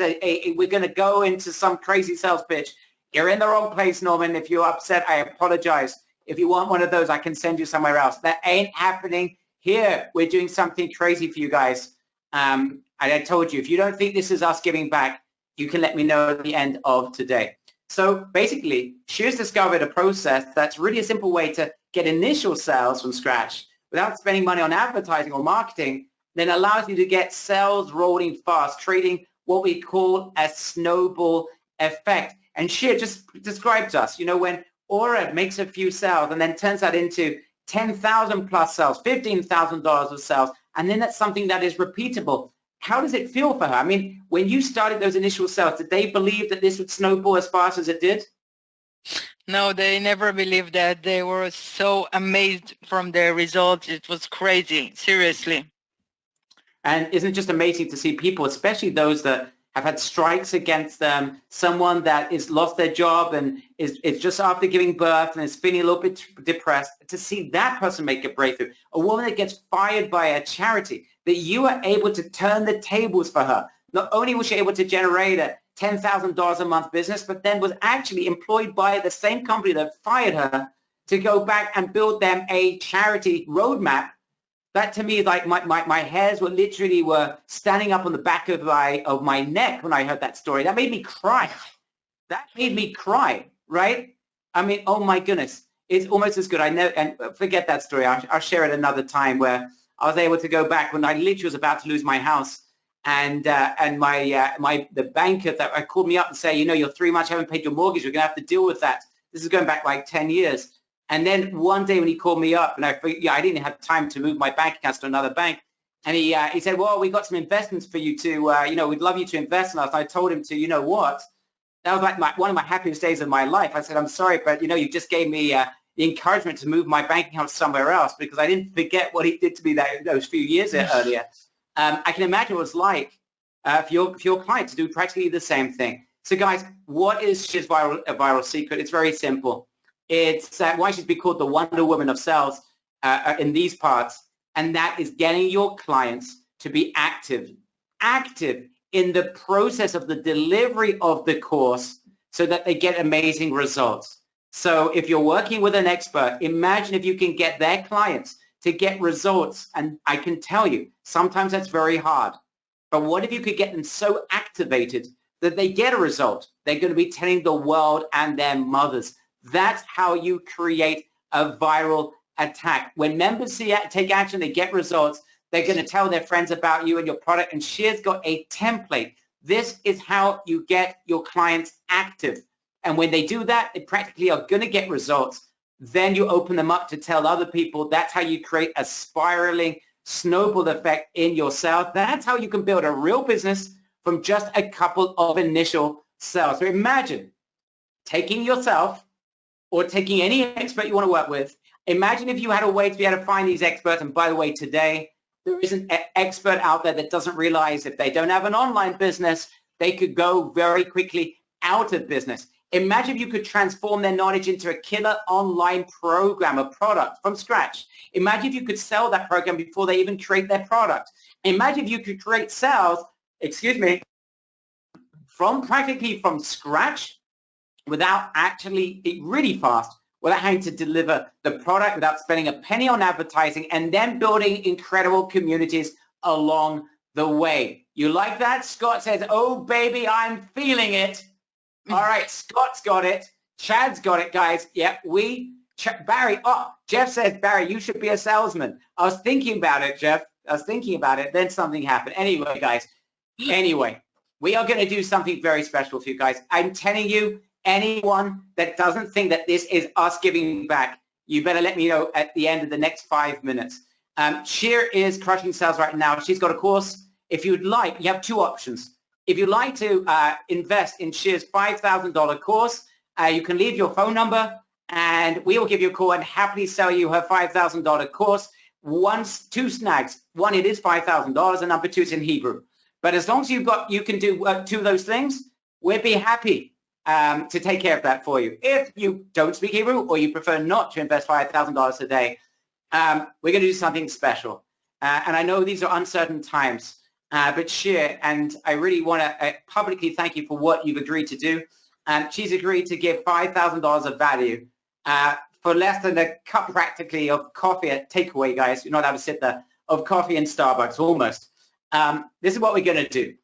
we're going to go into some crazy sales pitch. You're in the wrong place, Norman. If you're upset, I apologize. If you want one of those, I can send you somewhere else. That ain't happening here. We're doing something crazy for you guys. And I told you, if you don't think this is us giving back, you can let me know at the end of today. So basically, Shir's discovered a process that's really a simple way to get initial sales from scratch without spending money on advertising or marketing, then allows you to get sales rolling fast, creating what we call a snowball effect. And Shir just described to us, when Aura makes a few sales and then turns that into 10,000 plus sales, $15,000 of sales, and then that's something that is repeatable. How does it feel for her? I mean, when you started those initial sales, did they believe that this would snowball as fast as it did? No, they never believed that. They were so amazed from the results. It was crazy, seriously. And isn't it just amazing to see people, especially those that have had strikes against them, someone that is lost their job and is just after giving birth and is feeling a little bit depressed, to see that person make a breakthrough. A woman that gets fired by a charity, that you are able to turn the tables for her. Not only was she able to generate a $10,000 a month business, but then was actually employed by the same company that fired her to go back and build them a charity roadmap. That to me, like my hairs were standing up on the back of my neck when I heard that story. That made me cry. Right? I mean, oh my goodness, it's almost as good. I know, and forget that story. I'll share it another time where I was able to go back when I literally was about to lose my house, and the banker that called me up and say, you're 3 months haven't paid your mortgage. You're gonna have to deal with that. This is going back like 10 years. And then one day when he called me up, and I didn't have time to move my bank accounts to another bank, and he said, well, we got some investments for you to, we'd love you to invest in us. I told him to, you know what? That was like one of my happiest days of my life. I said, I'm sorry, but you just gave me the encouragement to move my bank account somewhere else, because I didn't forget what he did to me those few years earlier. I can imagine what it's like for your client to do practically the same thing. So guys, what is Shir's viral secret? It's very simple. It's why she's been called the Wonder Woman of sales in these parts, and that is getting your clients to be active in the process of the delivery of the course so that they get amazing results. So if you're working with an expert, imagine if you can get their clients to get results. And I can tell you, sometimes that's very hard. But what if you could get them so activated that they get a result? They're going to be telling the world and their mothers. That's how you create a viral attack. When members take action, they get results. They're going to tell their friends about you and your product. And Shir's got a template. This is how you get your clients active. And when they do that, they practically are going to get results. Then you open them up to tell other people. That's how you create a spiraling snowball effect in your sales. That's how you can build a real business from just a couple of initial sales. So imagine taking yourself or taking any expert you want to work with. Imagine if you had a way to be able to find these experts. And by the way, today, there is an expert out there that doesn't realize if they don't have an online business, they could go very quickly out of business. Imagine if you could transform their knowledge into a killer online program, a product from scratch. Imagine if you could sell that program before they even create their product. Imagine if you could create sales, practically from scratch without actually, really fast, without having to deliver the product, without spending a penny on advertising, and then building incredible communities along the way. You like that? Scott says, oh, baby, I'm feeling it. All right, Scott's got it. Chad's got it, guys. Yeah, Barry. Oh, Jeff says, Barry, you should be a salesman. I was thinking about it, Jeff. I was thinking about it. Then something happened. Anyway, guys. Anyway, we are going to do something very special for you guys. I'm telling you, anyone that doesn't think that this is us giving back, you better let me know at the end of the next 5 minutes. Shir is crushing sales right now. She's got a course. If you'd like, you have two options. If you'd like to invest in Shir's $5,000 course, you can leave your phone number and we will give you a call and happily sell you her $5,000 course. Two snags. One, it is $5,000 and number two, it's in Hebrew. But as long as you can do two of those things, we'd be happy to take care of that for you. If you don't speak Hebrew or you prefer not to invest $5,000 a day, we're going to do something special. And I know these are uncertain times. But Shir, and I really want to publicly thank you for what you've agreed to do. She's agreed to give $5,000 of value for less than a cup practically of coffee at takeaway, guys. You're not allowed to sit there, of coffee in Starbucks, almost. This is what we're going to do.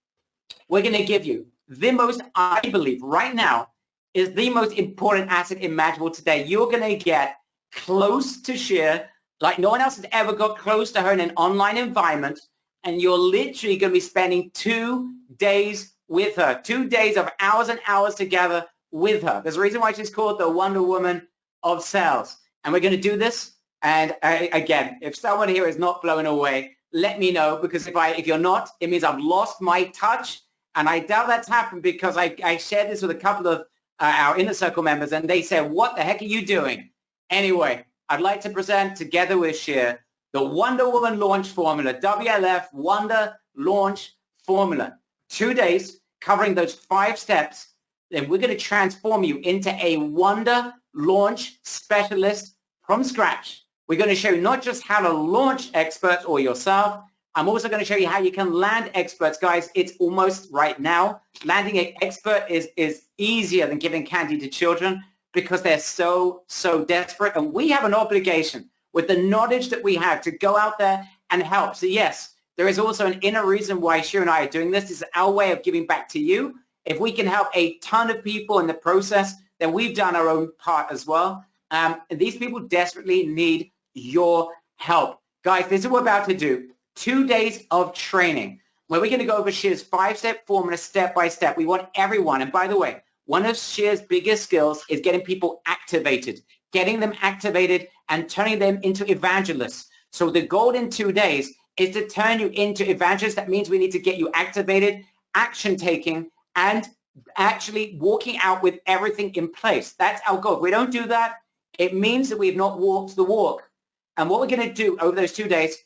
We're going to give you the most, I believe, right now, is the most important asset imaginable today. You're going to get close to Shir like no one else has ever got close to her in an online environment. And you're literally going to be spending 2 days with her, 2 days of hours and hours together with her. There's a reason why she's called the Wonder Woman of Sales. And we're going to do this. And again, if someone here is not blown away, let me know, because if you're not, it means I've lost my touch. And I doubt that's happened because I shared this with a couple of our Inner Circle members, and they said, what the heck are you doing? Anyway, I'd like to present together with Shir the Wonder Woman Launch Formula, WLF Wonder Launch Formula. 2 days covering those 5 steps. Then we're going to transform you into a Wonder Launch Specialist from scratch. We're going to show you not just how to launch experts or yourself. I'm also going to show you how you can land experts. Guys, it's almost right now. Landing an expert is easier than giving candy to children because they're so desperate. And we have an obligation with the knowledge that we have to go out there and help. So yes, there is also an inner reason why Shir and I are doing this. This is our way of giving back to you. If we can help a ton of people in the process, then we've done our own part as well. And these people desperately need your help. Guys, this is what we're about to do. 2 days of training where we're going to go over Shir's 5-step formula step by step. We want everyone. And by the way, one of Shir's biggest skills is getting people activated, getting them activated and turning them into evangelists. So the goal in 2 days is to turn you into evangelists. That means we need to get you activated, action taking, and actually walking out with everything in place. That's our goal. If we don't do that, it means that we have not walked the walk. And what we're going to do over those 2 days,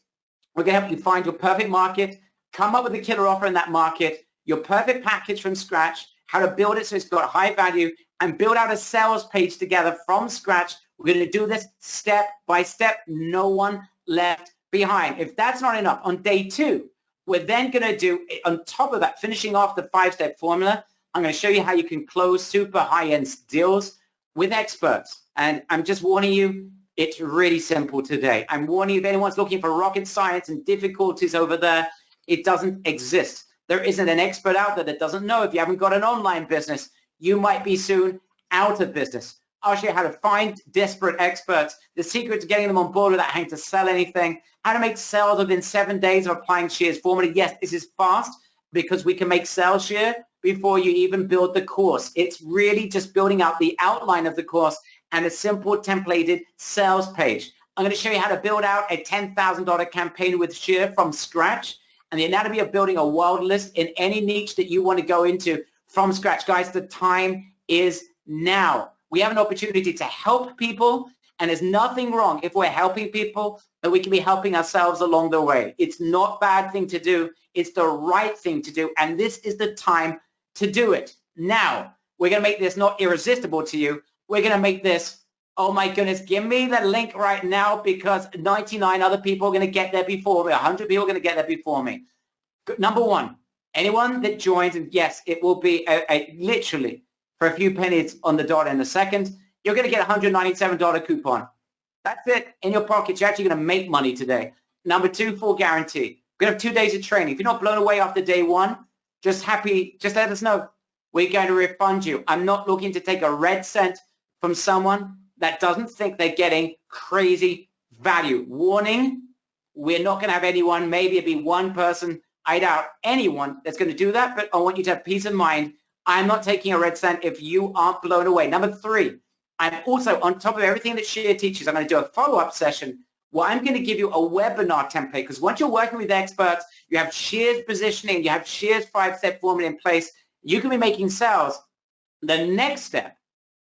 we're going to help you find your perfect market, come up with a killer offer in that market, your perfect package from scratch, how to build it so it's got high value, and build out a sales page together from scratch. We're going to do this step by step, no one left behind. If that's not enough, on day 2, we're then going to do, on top of that, finishing off the 5-step formula, I'm going to show you how you can close super high-end deals with experts. And I'm just warning you, it's really simple today. I'm warning you, if anyone's looking for rocket science and difficulties over there, it doesn't exist. There isn't an expert out there that doesn't know. If you haven't got an online business, you might be soon out of business. I'll show you how to find desperate experts, the secret to getting them on board without having to sell anything, how to make sales within 7 days of applying Shir's formula. Yes, this is fast because we can make sales, Shir, before you even build the course. It's really just building out the outline of the course and a simple templated sales page. I'm going to show you how to build out a $10,000 campaign with Shir from scratch and the anatomy of building a wild list in any niche that you want to go into from scratch. Guys, the time is now. We have an opportunity to help people, and there's nothing wrong if we're helping people that we can be helping ourselves along the way. It's not a bad thing to do. It's the right thing to do, and this is the time to do it. Now, we're going to make this not irresistible to you. We're going to make this, oh my goodness, give me the link right now because 99 other people are going to get there before me. 100 people are going to get there before me. Number one, anyone that joins, and yes, it will be literally for a few pennies on the dot in a second, you're going to get a $197 coupon. That's it in your pocket. You're actually going to make money today. Number two, full guarantee. We're going to have 2 days of training. If you're not blown away after day one, just let us know. We're going to refund you. I'm not looking to take a red cent from someone that doesn't think they're getting crazy value. Warning, we're not going to have anyone, maybe it'd be one person, I doubt anyone that's going to do that, but I want you to have peace of mind. I'm not taking a red cent if you aren't blown away. Number three, I'm also, on top of everything that Shir teaches, I'm going to do a follow-up session where I'm going to give you a webinar template because once you're working with experts, you have Shir's positioning, you have Shir's 5-step formula in place, you can be making sales. The next step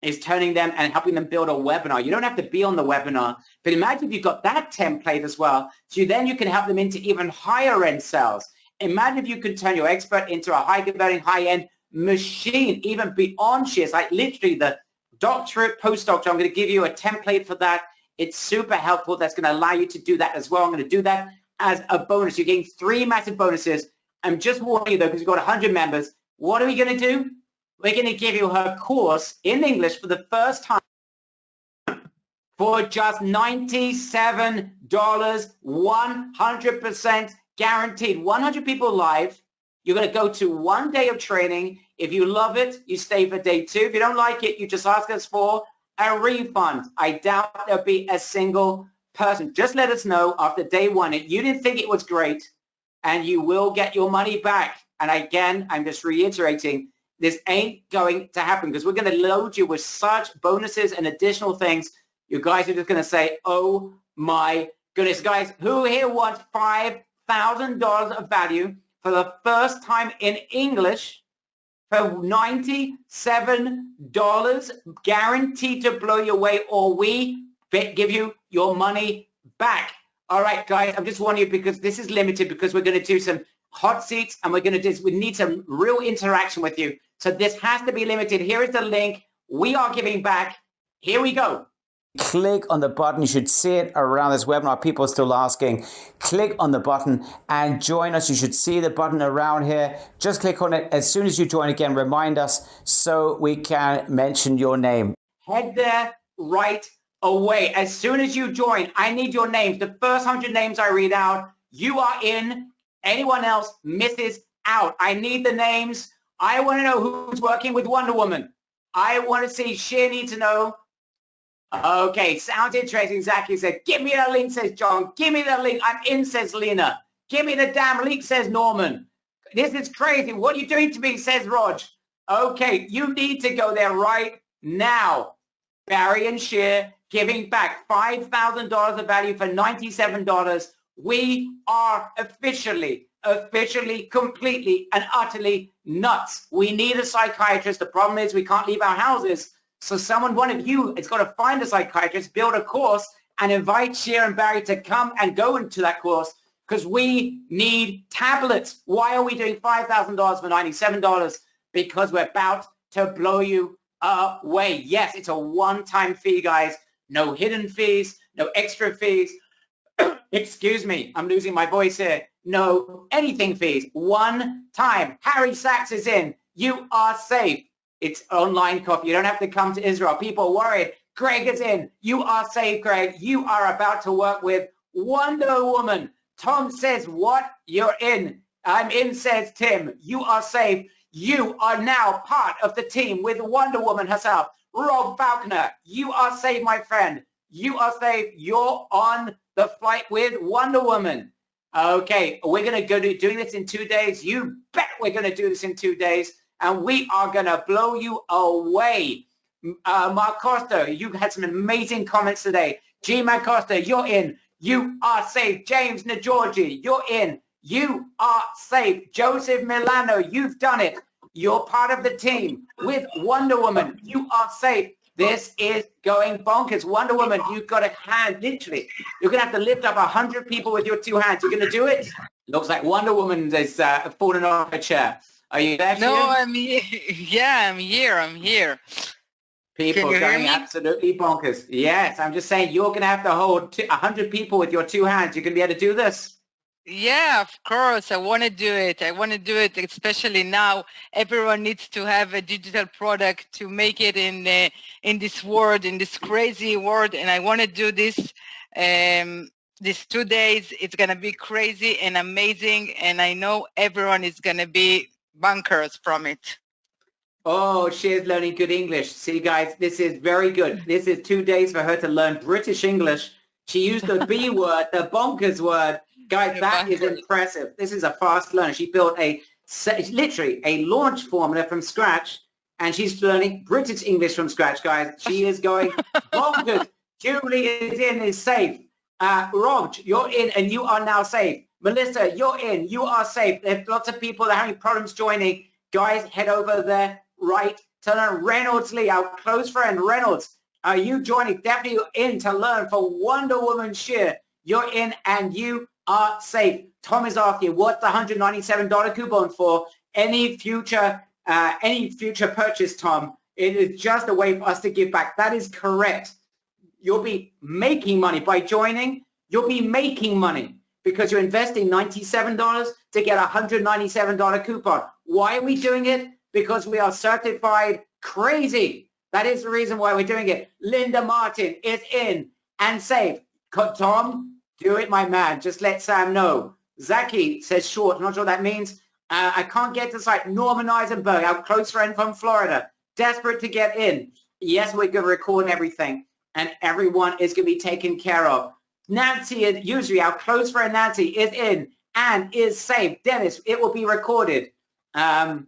is turning them and helping them build a webinar. You don't have to be on the webinar, but imagine if you've got that template as well. So then you can help them into even higher end sales. Imagine if you could turn your expert into a high converting, high end machine, even beyond Shir's, like literally the doctorate, postdoctorate. I'm going to give you a template for that. It's super helpful. That's going to allow you to do that as well. I'm going to do that as a bonus. You're getting 3 massive bonuses. I'm just warning you though, because you've got 100 members. What are we going to do? We're going to give you her course in English for the first time for just $97, 100% guaranteed. 100 people live. You're going to go to 1 day of training. If you love it, you stay for day 2. If you don't like it, you just ask us for a refund. I doubt there'll be a single person. Just let us know after day 1 that you didn't think it was great, and you will get your money back. And again, I'm just reiterating, this ain't going to happen because we're going to load you with such bonuses and additional things. You guys are just going to say, oh my goodness. Guys, who here wants $5,000 of value for the first time in English for $97 guaranteed to blow you away, or we give you your money back? All right, guys, I'm just warning you because this is limited because we're going to do some hot seats and we need some real interaction with you. So this has to be limited. Here is the link. We are giving back. Here we go. Click on the button. You should see it around this webinar. People are still asking. Click on the button and join us. You should see the button around here. Just click on it. As soon as you join again, remind us so we can mention your name. Head there right away. As soon as you join, I need your names. The first 100 names I read out, you are in. Anyone else misses out. I need the names. I want to know who's working with Wonder Woman. I want to see. Shir needs to know. Okay, sounds interesting. Zachary said, give me the link, says John. Give me the link. I'm in, says Lena. Give me the damn link, says Norman. This is crazy. What are you doing to me, says Rog. Okay, you need to go there right now. Barry and Shir giving back $5,000 of value for $97. We are officially, completely and utterly nuts. We need a psychiatrist. The problem is we can't leave our houses. So one of you has got to find a psychiatrist, build a course, and invite Shir and Barry to come and go into that course because we need tablets. Why are we doing $5,000 for $97? Because we're about to blow you away. Yes, it's a one-time fee, guys. No hidden fees, no extra fees. Excuse me, I'm losing my voice here. No anything fees. One time. Harry Sachs is in. You are safe. It's online coffee. You don't have to come to Israel. People are worried. Greg is in. You are safe, Greg. You are about to work with Wonder Woman. Tom says, what? You're in. I'm in, says Tim. You are safe. You are now part of the team with Wonder Woman herself. Rob Falconer, you are safe, my friend. You are safe. You're on the flight with Wonder Woman. Okay, we're going to go to doing this in 2 days. You bet we're going to do this in 2 days, and we are going to blow you away. Mark Costa, you had some amazing comments today. G-Man Costa, you're in. You are safe. James Najorgi, you're in. You are safe. Joseph Milano, you've done it. You're part of the team with Wonder Woman. You are safe. This is going bonkers. Wonder Woman, you've got a hand, literally. You're going to have to lift up 100 people with your 2 hands. You're going to do it? Looks like Wonder Woman is falling off her chair. Are you there? No, I'm here. Yeah, I'm here. People going absolutely bonkers. Yes, I'm just saying you're going to have to hold 100 people with your 2 hands. You're going to be able to do this? Yeah, of course. I want to do it. I want to do it, especially now. Everyone needs to have a digital product to make it in this world, in this crazy world. And I want to do this these 2 days. It's going to be crazy and amazing. And I know everyone is going to be bonkers from it. Oh, she's learning good English. See, guys, this is very good. This is 2 days for her to learn British English. She used the B word, the bonkers word. Guys, that is impressive. This is a fast learner. She built literally a launch formula from scratch, and she's learning British English from scratch, guys. She is going bonkers. Julie is in, is safe. Rob, you're in, and you are now safe. Melissa, you're in. You are safe. There's lots of people that are having problems joining. Guys, head over there, right. Turn on Reynolds Lee, our close friend Reynolds. Are you joining? Definitely in to learn for Wonder Woman Shir. You're in, and you are safe. Tom is asking, what's the $197 coupon for? Any future purchase, Tom? It is just a way for us to give back. That is correct. You'll be making money by joining. You'll be making money because you're investing $97 to get a $197 coupon. Why are we doing it? Because we are certified crazy. That is the reason why we're doing it. Linda Martin is in and safe. Tom, do it, my man. Just let Sam know. Zaki says short. I'm not sure what that means. I can't get to the site. Norman Eisenberg, our close friend from Florida, desperate to get in. Yes, we're going to record everything, and everyone is going to be taken care of. Nancy, usually our close friend Nancy, is in and is safe. Dennis, it will be recorded. Sam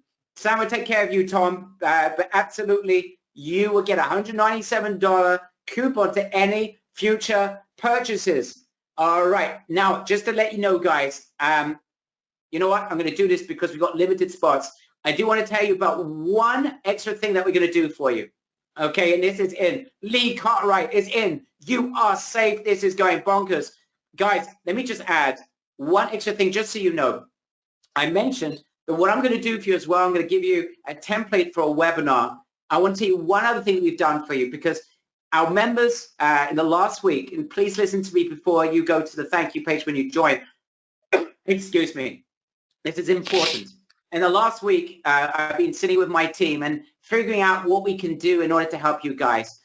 will take care of you, Tom, but absolutely, you will get a $197 coupon to any future purchases. All right. Now, just to let you know, guys, you know what? I'm going to do this because we've got limited spots. I do want to tell you about one extra thing that we're going to do for you. Okay, and this is in. Lee Cartwright is in. You are safe. This is going bonkers. Guys, let me just add one extra thing just so you know. I mentioned that what I'm going to do for you as well, I'm going to give you a template for a webinar. I want to tell you one other thing we've done for you because our members in the last week, and please listen to me before you go to the thank you page when you join. Excuse me. This is important. In the last week, I've been sitting with my team and figuring out what we can do in order to help you guys.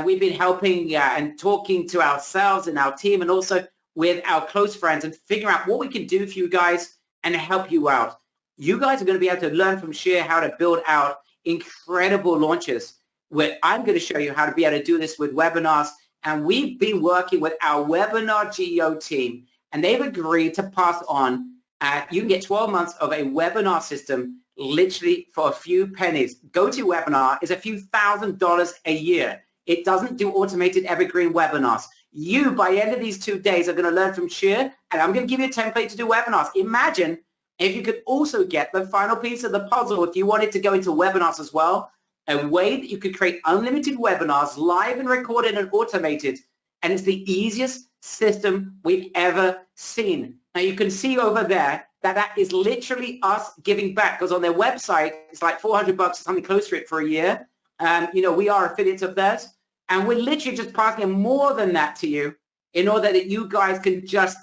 We've been helping and talking to ourselves and our team and also with our close friends and figuring out what we can do for you guys and help you out. You guys are going to be able to learn from Shir how to build out incredible launches. Where I'm going to show you how to be able to do this with webinars. And we've been working with our webinar GEO team, and they've agreed to pass on. You can get 12 months of a webinar system literally for a few pennies. GoToWebinar is a few $1,000s a year. It doesn't do automated evergreen webinars. You, by the end of these 2 days, are going to learn from Shir, and I'm going to give you a template to do webinars. Imagine if you could also get the final piece of the puzzle if you wanted to go into webinars as well. A way that you could create unlimited webinars, live and recorded and automated, and it's the easiest system we've ever seen. Now you can see over there that is literally us giving back, because on their website it's like $400 or something close to it for a year. You know, we are affiliates of theirs, and we're literally just passing more than that to you in order that you guys can just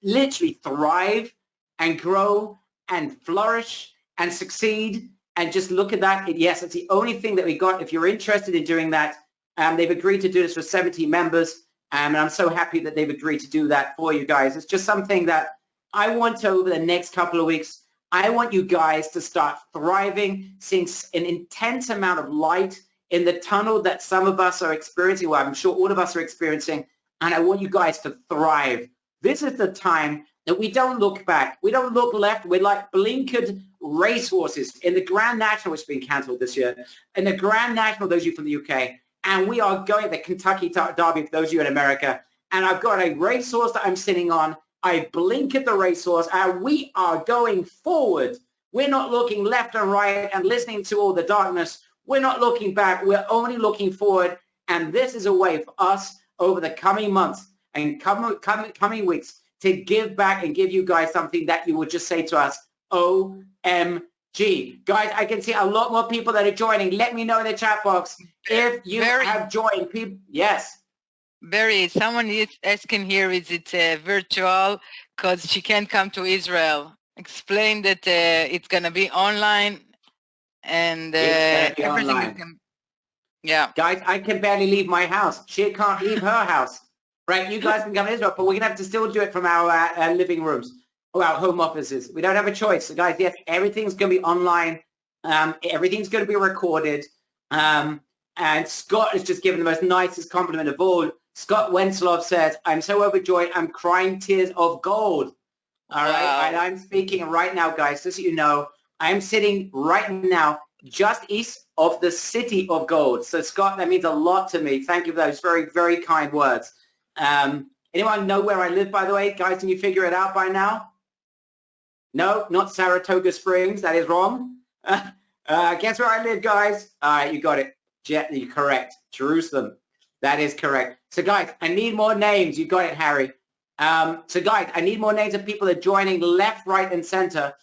literally thrive and grow and flourish and succeed and just look at that. Yes, it's the only thing that we got. If you're interested in doing that, they've agreed to do this for 70 members. And I'm so happy that they've agreed to do that for you guys. It's just something that I want to, over the next couple of weeks, I want you guys to start thriving, seeing an intense amount of light in the tunnel that some of us are experiencing, well, I'm sure all of us are experiencing, and I want you guys to thrive. This is the time that we don't look back. We don't look left. We're like blinkered racehorses in the Grand National, which has been cancelled this year, in the Grand National, those of you from the UK, and we are going, the Kentucky Derby, for those of you in America, and I've got a racehorse that I'm sitting on. I blink at the racehorse, and we are going forward. We're not looking left and right and listening to all the darkness. We're not looking back. We're only looking forward, and this is a way for us over the coming months and coming weeks to give back and give you guys something that you would just say to us, OMG. Guys, I can see a lot more people that are joining. Let me know in the chat box if you have joined. People, yes. Barry, someone is asking here, is it virtual because she can't come to Israel? Explain that it's going to be online and everything online. is going. Yeah. Guys, I can barely leave my house. She can't leave her house. Right? You guys can come to Israel, but we're going to have to still do it from our living rooms or our home offices. We don't have a choice. So guys, yes, everything's going to be online. Everything's going to be recorded. And Scott has just given the most nicest compliment of all. Scott Wenslov says, I'm so overjoyed. I'm crying tears of gold. All right. Wow. And I'm speaking right now, guys, just so you know, I'm sitting right now just east of the city of gold. So Scott, that means a lot to me. Thank you for those very, very kind words. Anyone know where I live, by the way? Guys, can you figure it out by now? No, not Saratoga Springs. That is wrong. Guess where I live, guys? All right, you got it. You're correct. Jerusalem. That is correct. So, guys, I need more names. You got it, Harry. So, guys, I need more names of people that are joining left, right, and center.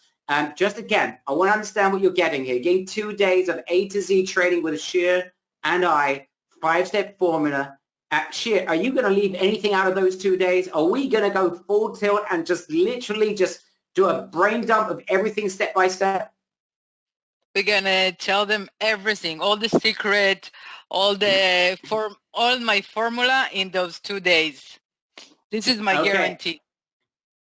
Just again, I want to understand what you're getting here. You're getting 2 days of A to Z trading with Shir and I, 5-step formula. Shir, are you going to leave anything out of those 2 days? Are we going to go full tilt and just literally just do a brain dump of everything step by step? We're going to tell them everything, all the secret, all my formula in those 2 days. This is my guarantee.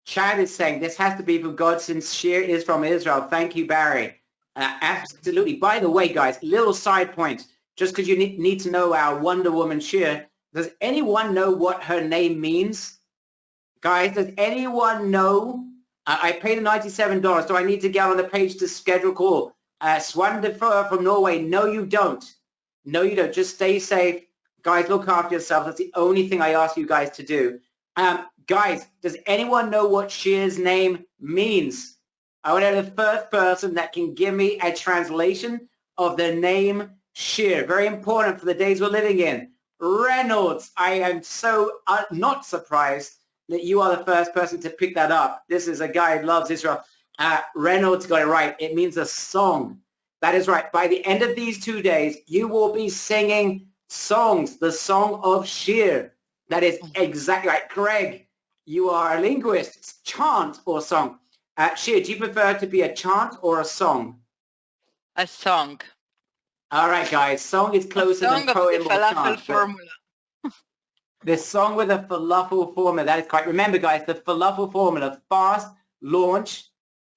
Chad is saying this has to be from God since Shir is from Israel. Thank you, Barry. Absolutely. By the way, guys, little side point, just because you need to know our Wonder Woman Shir. Does anyone know what her name means? Guys, does anyone know? I paid $97. Do I need to get on the page to schedule call? Swandefer from Norway. No, you don't. No, you don't. Just stay safe. Guys, look after yourselves. That's the only thing I ask you guys to do. Guys, does anyone know what Shir's name means? I want to know the first person that can give me a translation of the name Shir. Very important for the days we're living in. Reynolds, I am so not surprised that you are the first person to pick that up. This is a guy who loves Israel. Reynolds got it right. It means a song. That is right. By the end of these 2 days, you will be singing songs, the song of Shir. That is exactly right. Craig, you are a linguist. Chant or song? Shir, do you prefer to be a chant or a song? A song. All right, guys. Song is closer than poem or chant. Formula. The song with a falafel formula. That is correct. Remember, guys, the falafel formula. Fast, launch,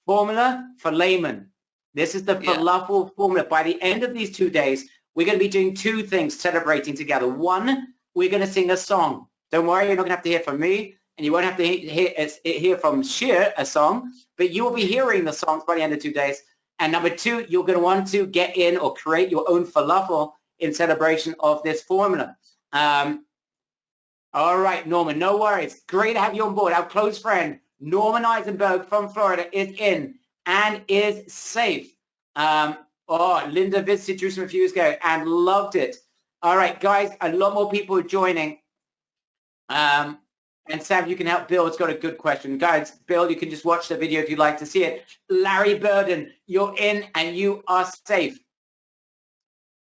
formula for layman. This is the falafel formula. By the end of these 2 days, we're going to be doing 2 things celebrating together. One, we're going to sing a song. Don't worry, you're not going to have to hear from me, and you won't have to hear from Shir a song, but you will be hearing the songs by the end of 2 days. And number 2, you're going to want to get in or create your own falafel in celebration of this formula. All right, Norman, no worries. Great to have you on board. Our close friend, Norman Eisenberg from Florida, is in and is safe. Linda visited Jerusalem a few years ago and loved it. All right, guys, a lot more people are joining. And Sam, you can help. Bill has got a good question. Guys, Bill, you can just watch the video if you'd like to see it. Larry Burden, you're in and you are safe.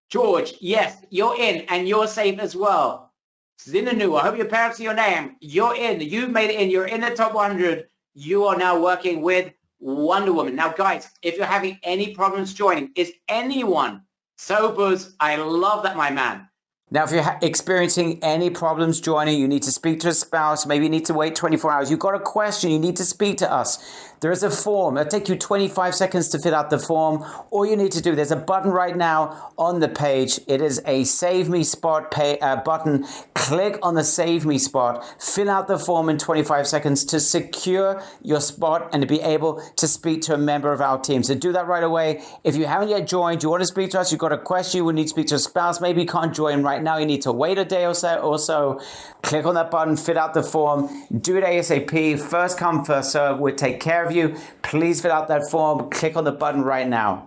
George, yes, you're in and you're safe as well. Zinanu, I hope your parents see your name. You're in. You made it in. You're in the top 100. You are now working with Wonder Woman. Now, guys, if you're having any problems joining, is anyone sobers? I love that, my man. Now, if you're experiencing any problems joining, you need to speak to a spouse, maybe you need to wait 24 hours, you've got a question, you need to speak to us. There is a form. It'll take you 25 seconds to fill out the form. All you need to do, there's a button right now on the page. It is a Save Me Spot button. Click on the Save Me spot, fill out the form in 25 seconds to secure your spot and to be able to speak to a member of our team. So do that right away. If you haven't yet joined, you want to speak to us, you've got a question, you will need to speak to a spouse, maybe you can't join right now, you need to wait a day or so. Click on that button, fill out the form, do it ASAP. First come, first serve. We'll take care of you. Please fill out that form. Click on the button right now.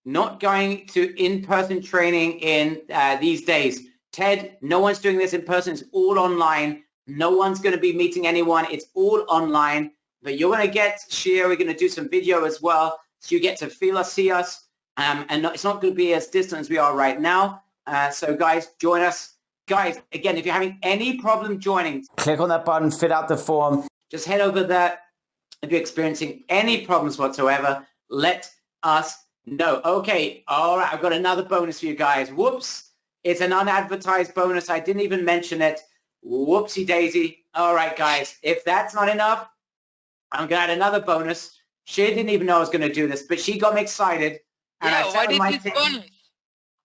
Not going to in-person training in these days. Ted, no one's doing this in person. It's all online. No one's going to be meeting anyone. It's all online. But you're going to get Shir. We're going to do some video as well. So you get to feel us, see us. And it's not going to be as distant as we are right now. So guys, join us. Guys, again, if you're having any problem joining, click on that button, fill out the form. Just head over there. If you're experiencing any problems whatsoever, let us know. Okay, all right, I've got another bonus for you guys. Whoops, it's an unadvertised bonus. I didn't even mention it. Whoopsie daisy. All right, guys, if that's not enough, I'm going to add another bonus. She didn't even know I was going to do this, but she got me excited. And yeah, I why did this bonus?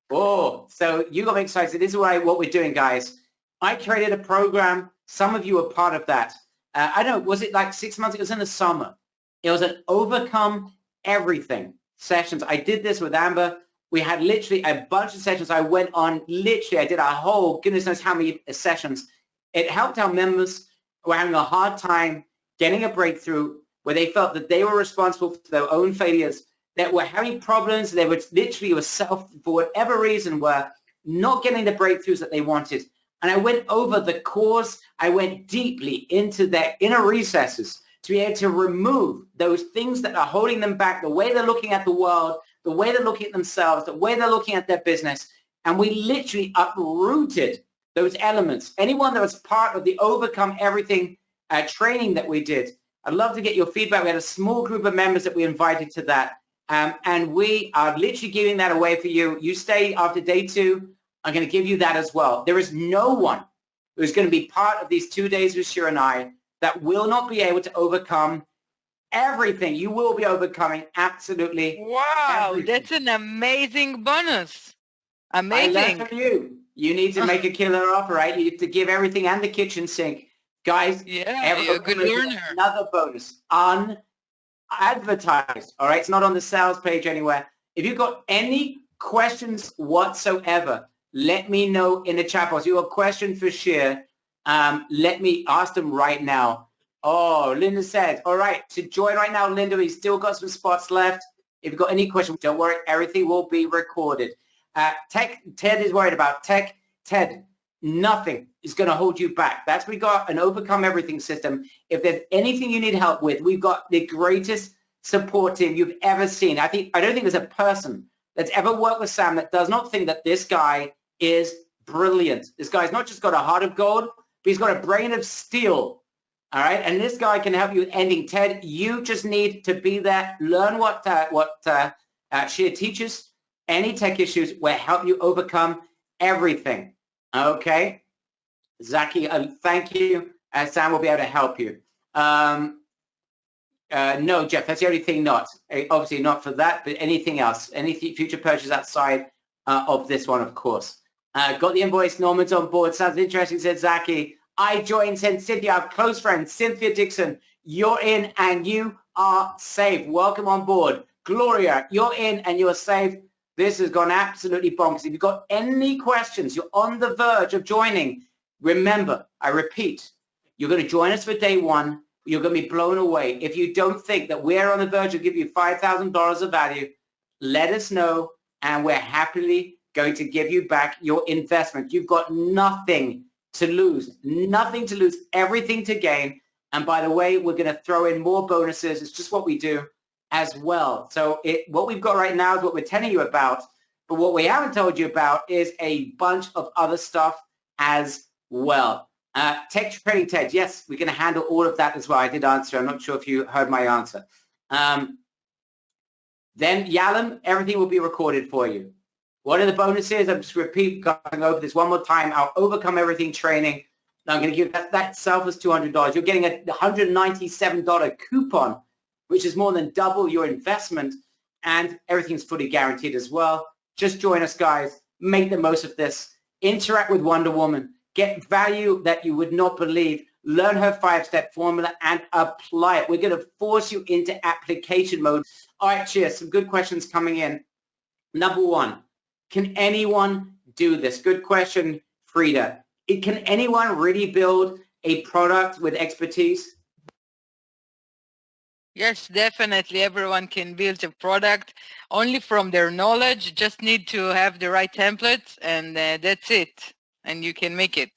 Oh, so you got me excited. This is what we're doing, guys. I created a program. Some of you are part of that. I don't know, was it like 6 months? It was in the summer. It was an Overcome Everything sessions. I did this with Amber. We had literally a bunch of sessions. I went on, literally, I did a whole, goodness knows how many sessions. It helped our members who were having a hard time getting a breakthrough where they felt that they were responsible for their own failures, that were having problems. They were literally for whatever reason, were not getting the breakthroughs that they wanted. And I went over the cause. I went deeply into their inner recesses to be able to remove those things that are holding them back, the way they're looking at the world, the way they're looking at themselves, the way they're looking at their business. And we literally uprooted those elements. Anyone that was part of the Overcome Everything training that we did, I'd love to get your feedback. We had a small group of members that we invited to that. And we are literally giving that away for you. You stay after day 2. I'm going to give you that as well. There is no one who's going to be part of these 2 days with Shir and I that will not be able to overcome everything. You will be overcoming absolutely everything. That's an amazing bonus. Amazing. I learned from you. You need to make a killer offer, right? You need to give everything and the kitchen sink. Guys, yeah, you're a good learner. Another bonus, unadvertised. All right, it's not on the sales page anywhere. If you've got any questions whatsoever, let me know in the chat box. You have a question for Shir. Let me ask them right now. Oh, Linda said, all right, to join right now, Linda, we've still got some spots left. If you've got any questions, don't worry, everything will be recorded. Ted is worried about tech. Ted, nothing is going to hold you back. That's we got an Overcome Everything system. If there's anything you need help with, we've got the greatest support team you've ever seen. I don't think there's a person that's ever worked with Sam that does not think that this guy is brilliant. This guy's not just got a heart of gold, but he's got a brain of steel. All right, and this guy can help you with ending. Ted, you just need to be there, learn what Shir teaches. Any tech issues will help you overcome everything. Okay, Zaki, thank you. Sam will be able to help you. No, Jeff, that's the only thing not. Obviously not for that, but anything else, any future purchase outside of this one, of course. Got the invoice. Norman's on board. Sounds interesting, said Zaki. I joined, said Cynthia, our close friend, Cynthia Dixon. You're in and you are safe. Welcome on board. Gloria, you're in and you're safe. This has gone absolutely bonkers. If you've got any questions, you're on the verge of joining. Remember, I repeat, you're going to join us for day 1. You're going to be blown away. If you don't think that we're on the verge of giving you $5,000 of value, let us know, and we're happily going to give you back your investment. You've got nothing to lose, everything to gain. And by the way, we're going to throw in more bonuses. It's just what we do as well. So what we've got right now is what we're telling you about. But what we haven't told you about is a bunch of other stuff as well. Tech trading, Ted. Yes, we're going to handle all of that as well. I did answer. I'm not sure if you heard my answer. Then Yalam, everything will be recorded for you. One of the bonuses, I'm just going over this one more time, our Overcome Everything training. Now I'm going to give that itself is $200. You're getting a $197 coupon, which is more than double your investment, and everything's fully guaranteed as well. Just join us, guys. Make the most of this. Interact with Wonder Woman. Get value that you would not believe. Learn her 5-step formula and apply it. We're going to force you into application mode. All right, cheers. Some good questions coming in. Number one, can anyone do this? Good question, Frida. Can anyone really build a product with expertise? Yes, definitely. Everyone can build a product only from their knowledge. Just need to have the right templates, and that's it. And you can make it.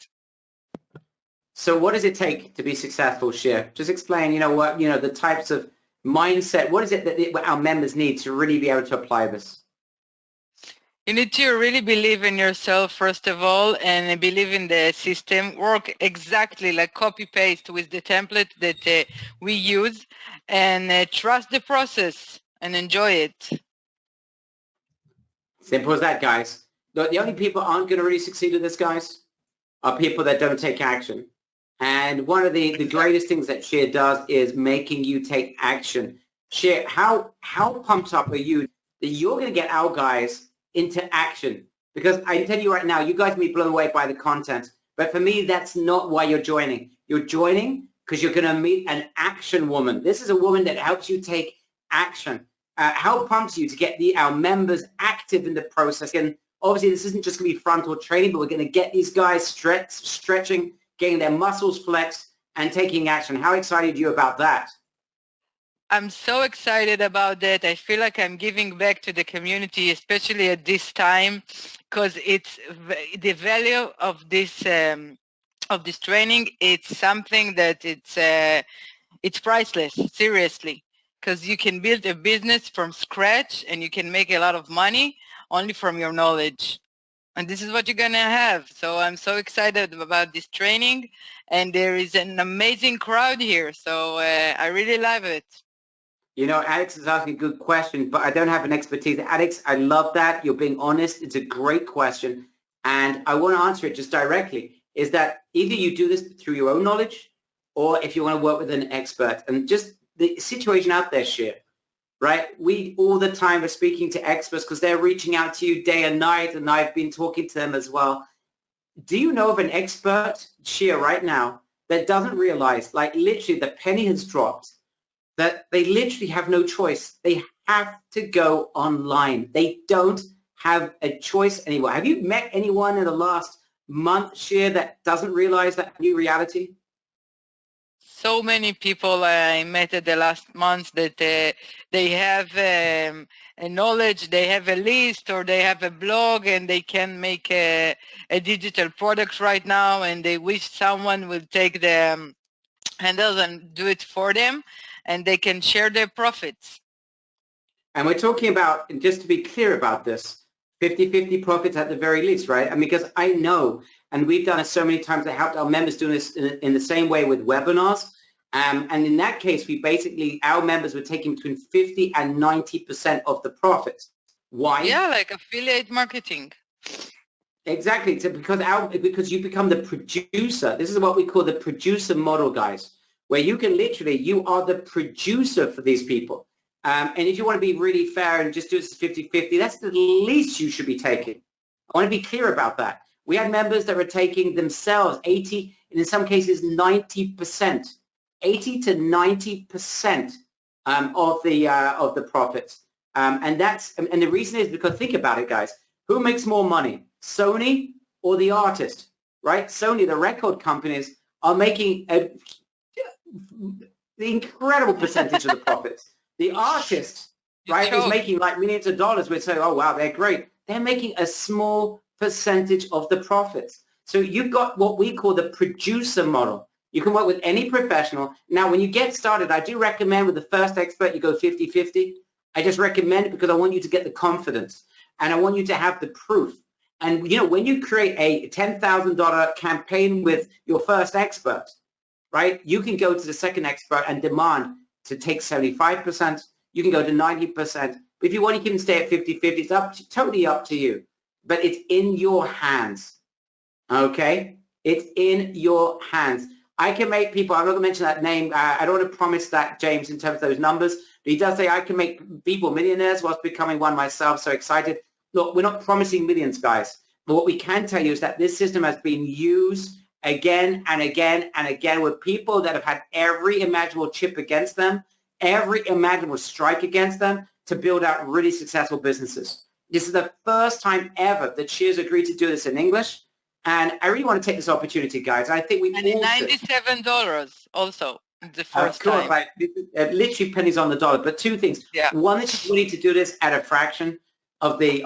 So what does it take to be successful, Shir? Just explain, the types of mindset. What is it that our members need to really be able to apply this? You need to really believe in yourself, first of all, and believe in the system. Work exactly like copy-paste with the template that we use, and trust the process and enjoy it. Simple as that, guys. The only people aren't going to really succeed at this, guys, are people that don't take action. And one of the greatest things that Shir does is making you take action. Shir, how pumped up are you that you're going to get our guys into action? Because I tell you right now, you guys may be blown away by the content. But for me, that's not why you're joining. You're joining because you're going to meet an action woman. This is a woman that helps you take action. How pumped you to get our members active in the process? And obviously, this isn't just going to be frontal training, but we're going to get these guys stretching, getting their muscles flexed, and taking action. How excited are you about that? I'm so excited about that. I feel like I'm giving back to the community, especially at this time, because it's the value of this training. It's something that it's priceless, seriously, because you can build a business from scratch and you can make a lot of money only from your knowledge. And this is what you're going to have. So I'm so excited about this training, and there is an amazing crowd here. So I really love it. Alex is asking a good question, but I don't have an expertise. Alex, I love that. You're being honest. It's a great question. And I want to answer it just directly, is that either you do this through your own knowledge, or if you want to work with an expert. And just the situation out there, Shir, right? We all the time are speaking to experts because they're reaching out to you day and night, and I've been talking to them as well. Do you know of an expert, Shir, right now, that doesn't realize, like literally the penny has dropped, that they literally have no choice? They have to go online. They don't have a choice anymore. Have you met anyone in the last month, Shir, that doesn't realize that new reality? So many people I met at the last months that they have a knowledge, they have a list, or they have a blog, and they can make a digital product right now, and they wish someone will take the handles and do it for them, and they can share their profits. And we're talking about, and just to be clear about this, 50-50 profits at the very least, right? I mean, because I know, and we've done it so many times, I helped our members do this in the same way with webinars. And in that case, our members were taking between 50 and 90% of the profits. Why? Yeah, like affiliate marketing. Exactly. So because you become the producer. This is what we call the producer model, guys, where you are the producer for these people. And if you want to be really fair and just do it 50-50, that's the least you should be taking. I want to be clear about that. We had members that were taking themselves 80, and in some cases 90%, 80 to 90% of the profits. And the reason is because, think about it, guys. Who makes more money, Sony or the artist? Right? Sony, the record companies, are making the incredible percentage of the profits. The artist, right, is making like millions of dollars. We'd say, oh, wow, they're great. They're making a small percentage of the profits. So you've got what we call the producer model. You can work with any professional. Now, when you get started, I do recommend with the first expert, you go 50-50. I just recommend it because I want you to get the confidence, and I want you to have the proof. And, when you create a $10,000 campaign with your first expert, right, you can go to the second expert and demand to take 75%. You can go to 90%. But if you want, you can stay at 50-50. It's totally up to you. But it's in your hands. Okay? It's in your hands. I can make people, I'm not going to mention that name. I don't want to promise that, James, in terms of those numbers. But he does say I can make people millionaires whilst becoming one myself. So excited. Look, we're not promising millions, guys. But what we can tell you is that this system has been used again and again and again with people that have had every imaginable chip against them, every imaginable strike against them to build out really successful businesses. This is the first time ever that Shir's agreed to do this in English. And I really want to take this opportunity, guys. I think we all $97 also the first cool, time. like, literally pennies on the dollar. But two things. Yeah. One, that she's willing to do this at a fraction of the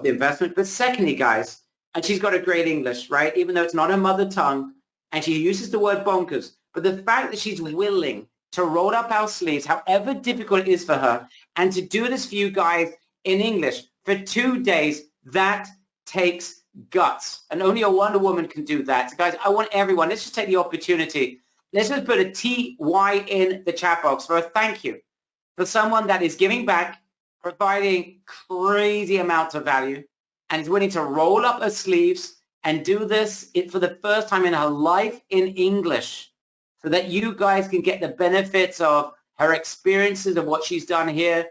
investment. But secondly, guys, and she's got a great English, right? Even though it's not her mother tongue, and she uses the word bonkers. But the fact that she's willing to roll up our sleeves, however difficult it is for her, and to do this for you guys in English for 2 days, that takes guts. And only a Wonder Woman can do that. So guys, I want everyone, let's just take the opportunity. Let's just put a TY in the chat box for a thank you for someone that is giving back, providing crazy amounts of value, and is willing to roll up her sleeves and do this for the first time in her life in English so that you guys can get the benefits of her experiences of what she's done here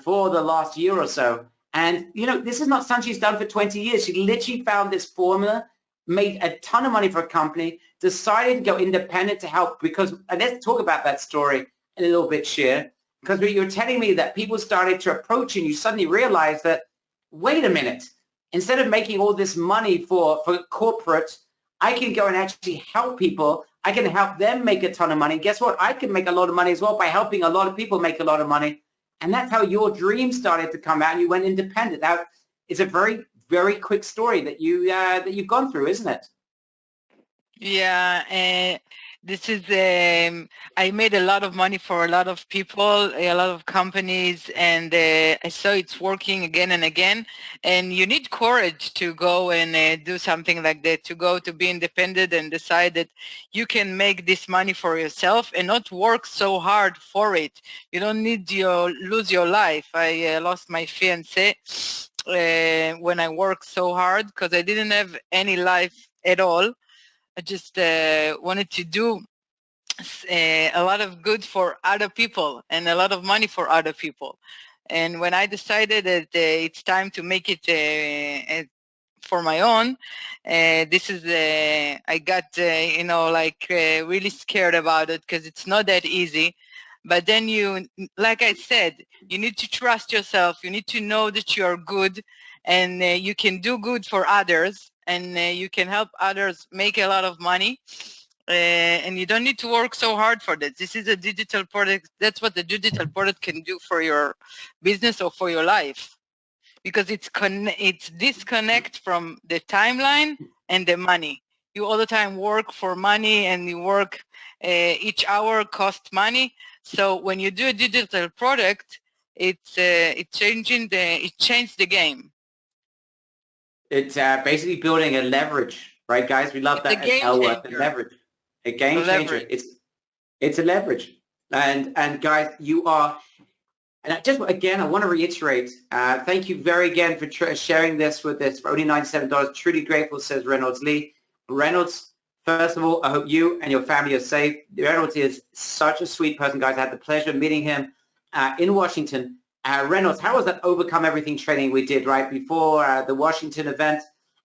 for the last year or so. And, you know, this is not something she's done for 20 years. She literally found this formula, made a ton of money for a company, decided to go independent to help because, and let's talk about that story in a little bit, Shir, because you're telling me that people started to approach you and you suddenly realized that, wait a minute, instead of making all this money for corporate, I can go and actually help people. I can help them make a ton of money. Guess what? I can make a lot of money as well by helping a lot of people make a lot of money. And that's how your dream started to come out and you went independent. Now, it's a very, very quick story that you've gone through, isn't it? Yeah, this is, I made a lot of money for a lot of people, a lot of companies, and I saw it's working again and again. And you need courage to go and do something like that, to be independent and decide that you can make this money for yourself and not work so hard for it. You don't need to lose your life. I lost my fiancé when I worked so hard because I didn't have any life at all. I just wanted to do a lot of good for other people and a lot of money for other people. And when I decided that it's time to make it for my own, this is, I got, really scared about it because it's not that easy. But then you, like I said, you need to trust yourself. You need to know that you are good and you can do good for others. And you can help others make a lot of money, and you don't need to work so hard for that. This is a digital product. That's what the digital product can do for your business or for your life, because it's disconnect from the timeline and the money. You all the time work for money, and you work each hour costs money. So when you do a digital product, it changed the game. It's basically building a leverage, right, guys? We love that L word, the leverage. A game changer. It's a leverage. And guys, you are, and I want to reiterate, thank you very again for sharing this with us for only $97. Truly grateful, says Reynolds Lee. Reynolds, first of all, I hope you and your family are safe. Reynolds is such a sweet person, guys. I had the pleasure of meeting him in Washington. Reynolds, how was that Overcome Everything training we did right before the Washington event?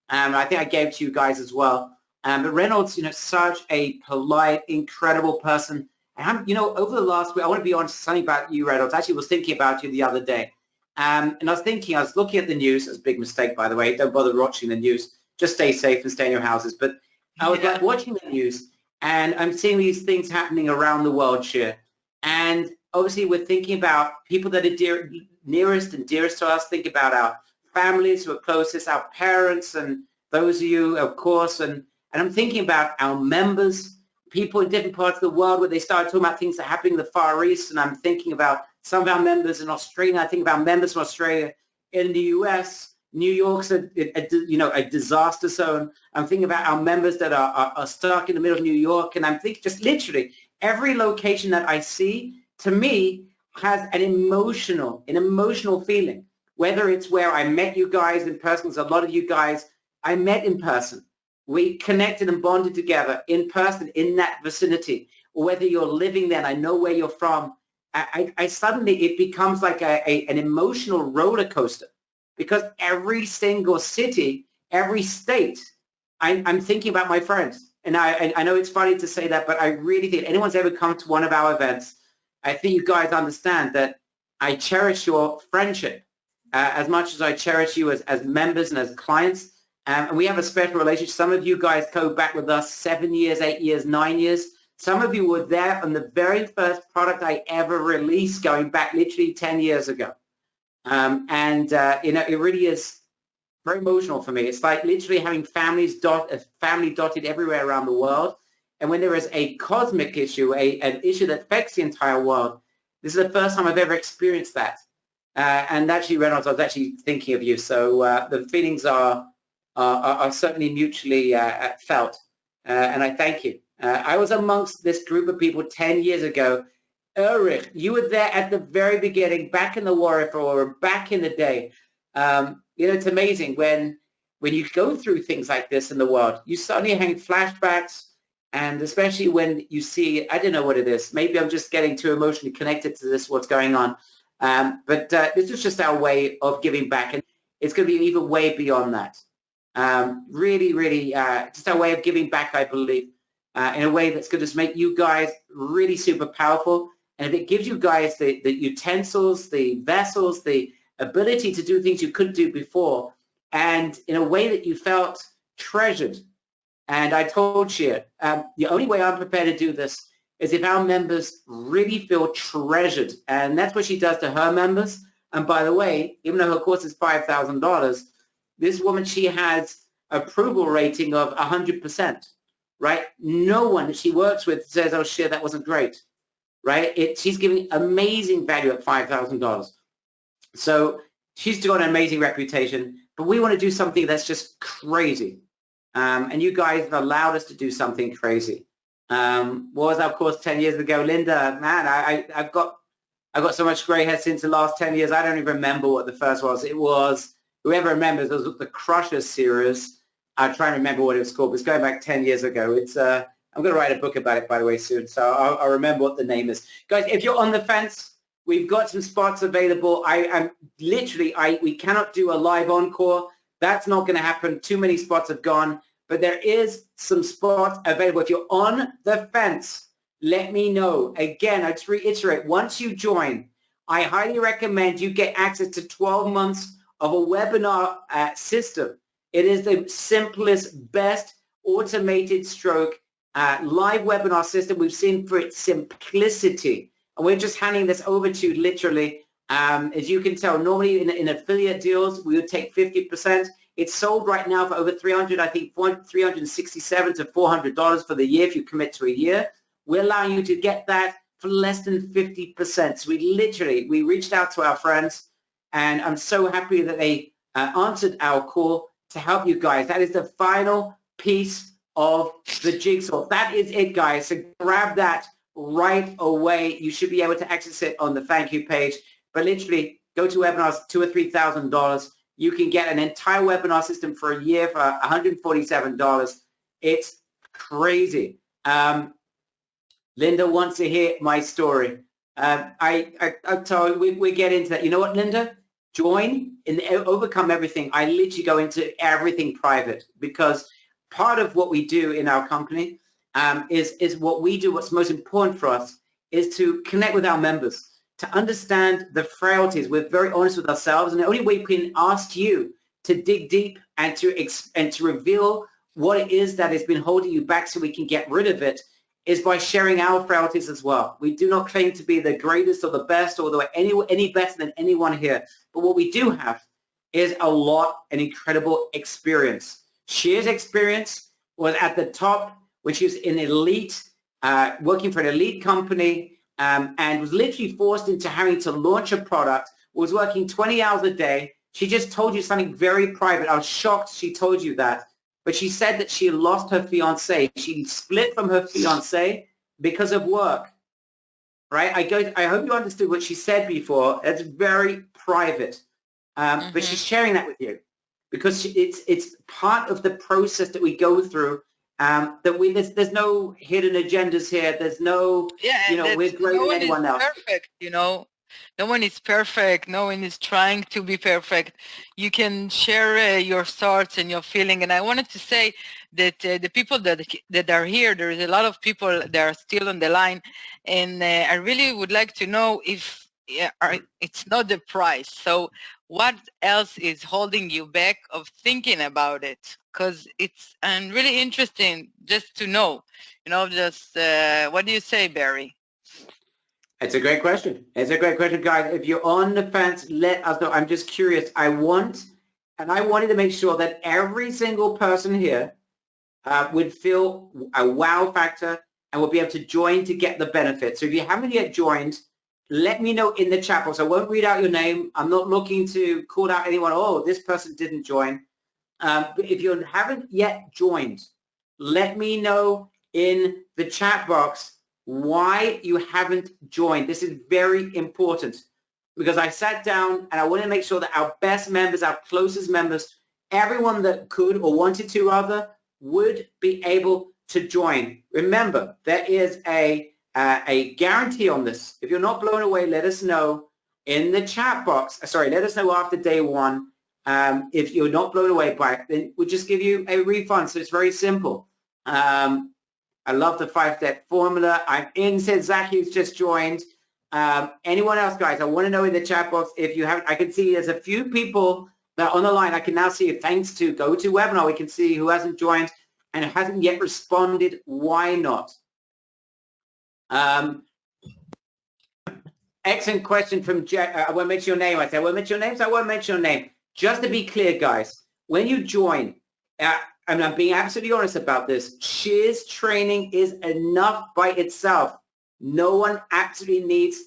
I think I gave to you guys as well. But Reynolds, such a polite, incredible person. And over the last week, I want to be honest, something about you, Reynolds. Actually, I was thinking about you the other day. And I was looking at the news. It's a big mistake, by the way. Don't bother watching the news. Just stay safe and stay in your houses. But I was watching the news, and I'm seeing these things happening around the world, Shir. And obviously, we're thinking about people that are nearest and dearest to us. Think about our families who are closest, our parents, and those of you, of course. And I'm thinking about our members, people in different parts of the world where they started talking about things that are happening in the Far East. And I'm thinking about some of our members in Australia. I think about members from Australia in the U.S. New York's a disaster zone. I'm thinking about our members that are stuck in the middle of New York. And I'm thinking just literally every location that I see, to me, has an emotional feeling. Whether it's where I met you guys in person, because a lot of you guys I met in person. We connected and bonded together in person in that vicinity. Or whether you're living there and I know where you're from, I suddenly, it becomes like an emotional roller coaster, because every single city, every state, I'm thinking about my friends. And I know it's funny to say that, but I really think anyone's ever come to one of our events, I think you guys understand that I cherish your friendship as much as I cherish you as members and as clients. And we have a special relationship. Some of you guys go back with us 7 years, 8 years, 9 years. Some of you were there on the very first product I ever released, going back literally 10 years ago. It really is very emotional for me. It's like literally having family dotted everywhere around the world. And when there is a cosmic issue, an issue that affects the entire world, this is the first time I've ever experienced that. And actually, Reynolds, I was actually thinking of you. So the feelings are certainly mutually felt. And I thank you. I was amongst this group of people 10 years ago. Ulrich, you were there at the very beginning, back in the Warrior Forum, back in the day. It's amazing when you go through things like this in the world, you suddenly have flashbacks, and especially when you see, I don't know what it is. Maybe I'm just getting too emotionally connected to this, what's going on. But this is just our way of giving back, and it's going to be even way beyond that. Really, just our way of giving back, I believe, in a way that's going to just make you guys really super powerful. And if it gives you guys the utensils, the vessels, the ability to do things you couldn't do before, and in a way that you felt treasured. And I told Shir, the only way I'm prepared to do this is if our members really feel treasured. And that's what she does to her members. And by the way, even though her course is $5,000, this woman, she has approval rating of 100%, right? No one that she works with says, oh, Shir, that wasn't great, right? She's giving amazing value at $5,000. So she's got an amazing reputation, but we want to do something that's just crazy. And you guys have allowed us to do something crazy. What was our course 10 years ago? Linda, man, I've got so much gray hair since the last 10 years. I don't even remember what the first was. It was, whoever remembers, it was the Crusher series. I'll try and remember what it was called, but it's going back 10 years ago. It's I'm going to write a book about it, by the way, soon. So I'll remember what the name is. Guys, if you're on the fence, we've got some spots available. We cannot do a live encore. That's not going to happen. Too many spots have gone. But there is some spots available. If you're on the fence, let me know. Again, I just reiterate, once you join, I highly recommend you get access to 12 months of a webinar system. It is the simplest, best automated stroke live webinar system we've seen for its simplicity. And we're just handing this over to you literally. As you can tell, normally in affiliate deals, we would take 50%. It's sold right now for over $367 to $400 for the year if you commit to a year. We're allowing you to get that for less than 50%. So we reached out to our friends, and I'm so happy that they answered our call to help you guys. That is the final piece of the jigsaw. That is it, guys. So grab that right away. You should be able to access it on the thank you page. But literally, go to webinars, $2,000 or $3,000. You can get an entire webinar system for a year for $147. It's crazy. Linda wants to hear my story. I told we get into that. You know what, Linda? Join and overcome everything. I literally go into everything private, because part of what we do in our company is what we do. What's most important for us is to connect with our members, to understand the frailties. We're very honest with ourselves, and the only way we can ask you to dig deep and to reveal what it is that has been holding you back so we can get rid of it is by sharing our frailties as well. We do not claim to be the greatest or the best, or any better than anyone here. But what we do have is an incredible experience. Shir's experience was at the top, which is in elite, working for an elite company, and was literally forced into having to launch a product, was working 20 hours a day. She just told you something very private. I was shocked she told you that. But she said that she lost her fiancé. She split from her fiancé because of work. right? I hope you understood what she said before. It's very private, but she's sharing that with you because it's part of the process that we go through. There's no hidden agendas here. There's no, Yeah, and we're that's, greater no than one is anyone else. perfect, No one is perfect. No one is trying to be perfect. You can share your thoughts and your feeling. And I wanted to say that the people that are here, there is a lot of people that are still on the line. And I really would like to know if it's not the price. So what else is holding you back of thinking about it? Because it's really interesting just to know, what do you say, Barry? It's a great question. It's a great question, guys. If you're on the fence, let us know. I'm just curious. I wanted to make sure that every single person here would feel a wow factor and will be able to join to get the benefit. So if you haven't yet joined, let me know in the chat box. I won't read out your name. I'm not looking to call out anyone. Oh, this person didn't join. But if you haven't yet joined, let me know in the chat box why you haven't joined. This is very important because I sat down and I want to make sure that our best members, our closest members, everyone that could or wanted to rather, would be able to join. Remember, there is a guarantee on this. If you're not blown away, let us know in the chat box. Sorry, let us know after day one. If you're not blown away by it, then we'll just give you a refund. So it's very simple. I love the 5-step formula. I'm in, said Zach, who's just joined. Anyone else, guys? I want to know in the chat box if you haven't. I can see there's a few people that are on the line. I can now see, thanks to GoToWebinar, we can see who hasn't joined and hasn't yet responded. Why not? Excellent question from Jack. I won't mention your name. I said I won't mention your name, so I won't mention your name. Just to be clear, guys, when you join, and I'm being absolutely honest about this, Shir's training is enough by itself. No one actually needs,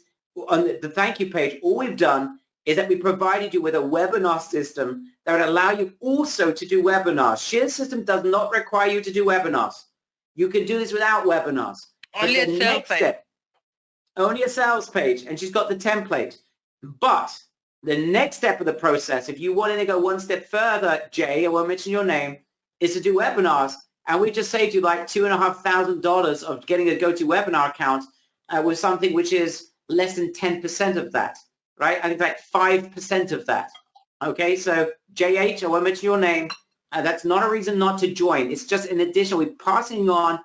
on the thank you page, all we've done is that we provided you with a webinar system that would allow you also to do webinars. Shir's system does not require you to do webinars. You can do this without webinars. Only a sales page. Only a sales page, and she's got the template. But the next step of the process, if you wanted to go one step further, Jay, I won't mention your name, is to do webinars. And we just saved you like $2,500 of getting a GoToWebinar account with something which is less than 10% of that, right? And in fact, 5% of that. Okay, so JH, I won't mention your name. That's not a reason not to join. It's just in addition, we're passing on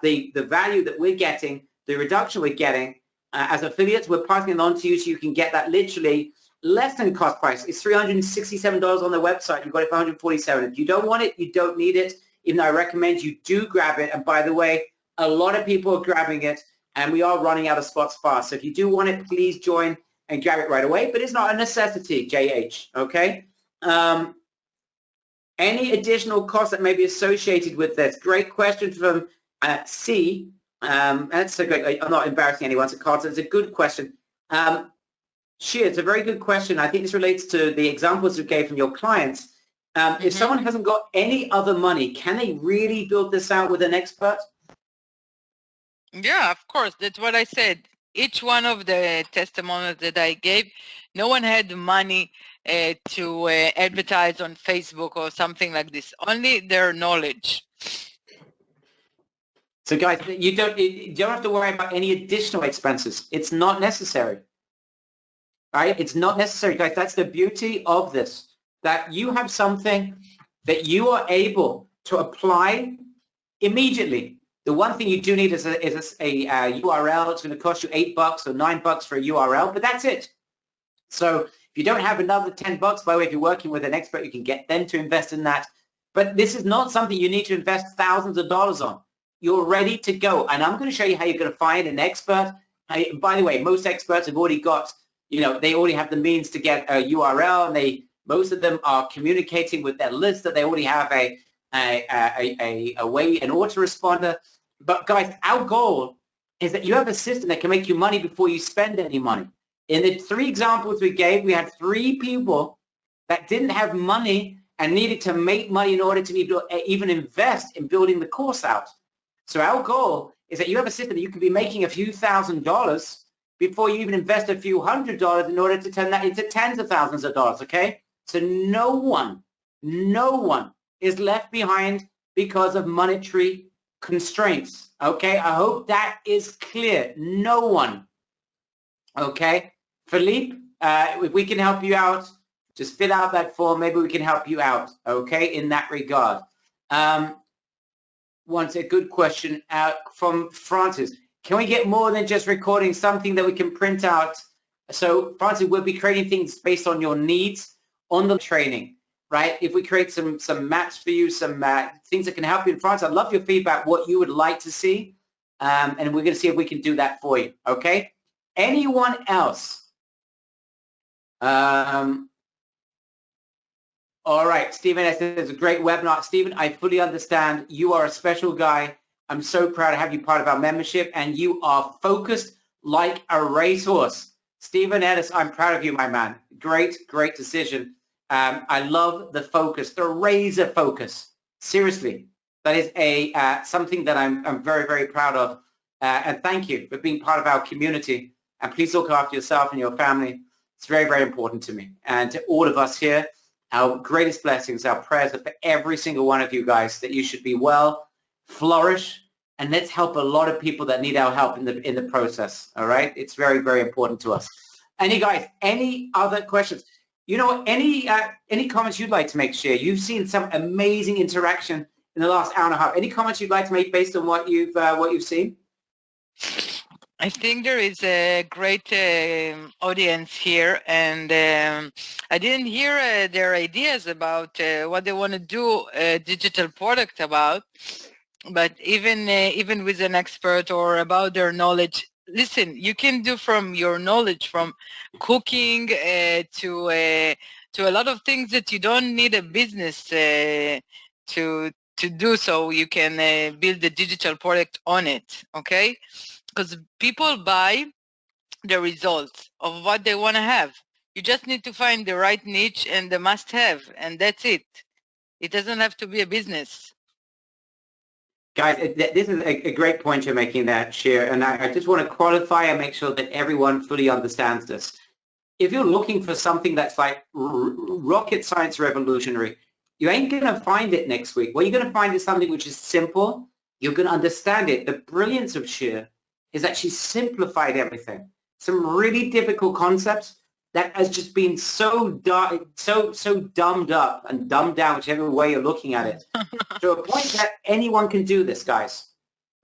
the value that we're getting, the reduction we're getting as affiliates. We're passing it on to you so you can get that literally less than cost price. It's $367 on the website. You've got it for $147. If you don't want it, you don't need it. Even though I recommend you do grab it. And by the way, a lot of people are grabbing it and we are running out of spots fast. So if you do want it, please join and grab it right away. But it's not a necessity, JH, okay? Any additional costs that may be associated with this? Great question from C. That's a great, I'm not embarrassing anyone, so Carter, it's a good question. Shir, it's a very good question. I think this relates to the examples you gave from your clients. If someone hasn't got any other money, can they really build this out with an expert? Yeah, of course. That's what I said. Each one of the testimonials that I gave, no one had money to advertise on Facebook or something like this. Only their knowledge. So guys, you don't have to worry about any additional expenses. It's not necessary. Right? It's not necessary, guys. That's the beauty of this, that you have something that you are able to apply immediately. The one thing you do need is a URL. It's going to cost you $8 or $9 for a URL, but that's it. So if you don't have another $10, by the way, if you're working with an expert, you can get them to invest in that. But this is not something you need to invest thousands of dollars on. You're ready to go. And I'm going to show you how you're going to find an expert. By the way, most experts have already got, they already have the means to get a URL, and most of them are communicating with their list that they already have an autoresponder. But guys, our goal is that you have a system that can make you money before you spend any money. In the 3 examples we gave, we had 3 people that didn't have money and needed to make money in order to even invest in building the course out. So our goal is that you have a system that you can be making a few $1,000s before you even invest a few $100s in order to turn that into tens of thousands of dollars, okay? So no one is left behind because of monetary constraints, okay? I hope that is clear. No one, okay? Philippe, if we can help you out, just fill out that form. Maybe we can help you out, okay, in that regard. Once a good question from Francis. Can we get more than just recording something that we can print out? So Francis, we'll be creating things based on your needs on the training, right? If we create some maps for you, some things that can help you in France, I'd love your feedback, what you would like to see. And we're going to see if we can do that for you, okay? Anyone else? All right, Stephen, it's a great webinar. Stephen, I fully understand. You are a special guy. I'm so proud to have you part of our membership, and you are focused like a racehorse. Stephen Ellis, I'm proud of you, my man. Great decision. I love the focus, the razor focus. Seriously, that is something that I'm very, very proud of. And thank you for being part of our community. And please look after yourself and your family. It's very, very important to me. And to all of us here, our greatest blessings, our prayers are for every single one of you guys, that you should be well, flourish, and let's help a lot of people that need our help in the process. All right, it's very, very important to us. Any other questions? You know, any comments you'd like to make, Shir? You've seen some amazing interaction in the last hour and a half. Any comments you'd like to make based on what you've seen? I think there is a great audience here, and I didn't hear their ideas about what they want to do a digital product about. But even with an expert or about their knowledge, listen, you can do from your knowledge, from cooking to a lot of things that you don't need a business to do. So you can build a digital product on it, okay? Because people buy the results of what they want to have. You just need to find the right niche and the must-have, and that's it. It doesn't have to be a business. Guys, this is a great point you're making there, Shir, and I just want to qualify and make sure that everyone fully understands this. If you're looking for something that's like rocket science revolutionary, you ain't going to find it next week. What you're going to find is something which is simple. You're going to understand it. The brilliance of Shir is that she simplified everything. Some really difficult concepts that has just been so dumbed up and dumbed down, whichever way you're looking at it, to a point that anyone can do this, guys,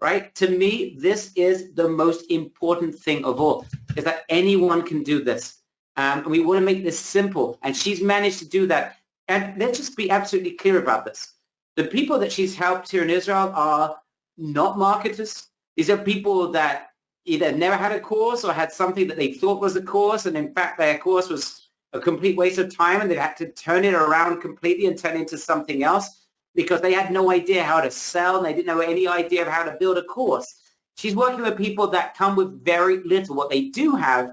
right? To me, this is the most important thing of all, is that anyone can do this. And we want to make this simple, and she's managed to do that. And let's just be absolutely clear about this. The people that she's helped here in Israel are not marketers. These are people that either never had a course or had something that they thought was a course, and in fact their course was a complete waste of time, and they had to turn it around completely and turn it into something else because they had no idea how to sell, and they didn't know any idea of how to build a course. She's working with people that come with very little. What they do have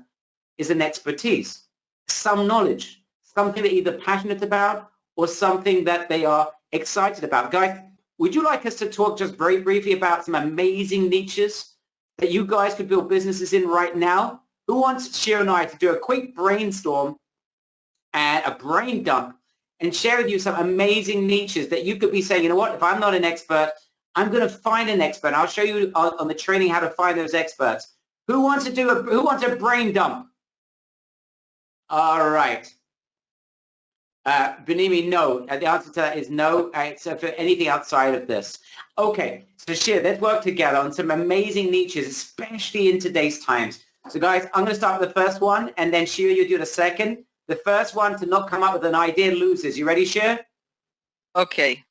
is an expertise, some knowledge, something they're either passionate about or something that they are excited about. Guys, would you like us to talk just very briefly about some amazing niches that you guys could build businesses in right now? Who wants Shir and I to do a quick brainstorm and a brain dump and share with you some amazing niches that you could be saying, you know what, if I'm not an expert, I'm going to find an expert. I'll show you on the training how to find those experts. Who wants a brain dump? All right. Benimi, no. The answer to that is no, except for anything outside of this. Okay, so Shir, let's work together on some amazing niches, especially in today's times. So guys, I'm going to start with the first one, and then Shir, you do the second. The first one to not come up with an idea loses. You ready, Shir? Okay.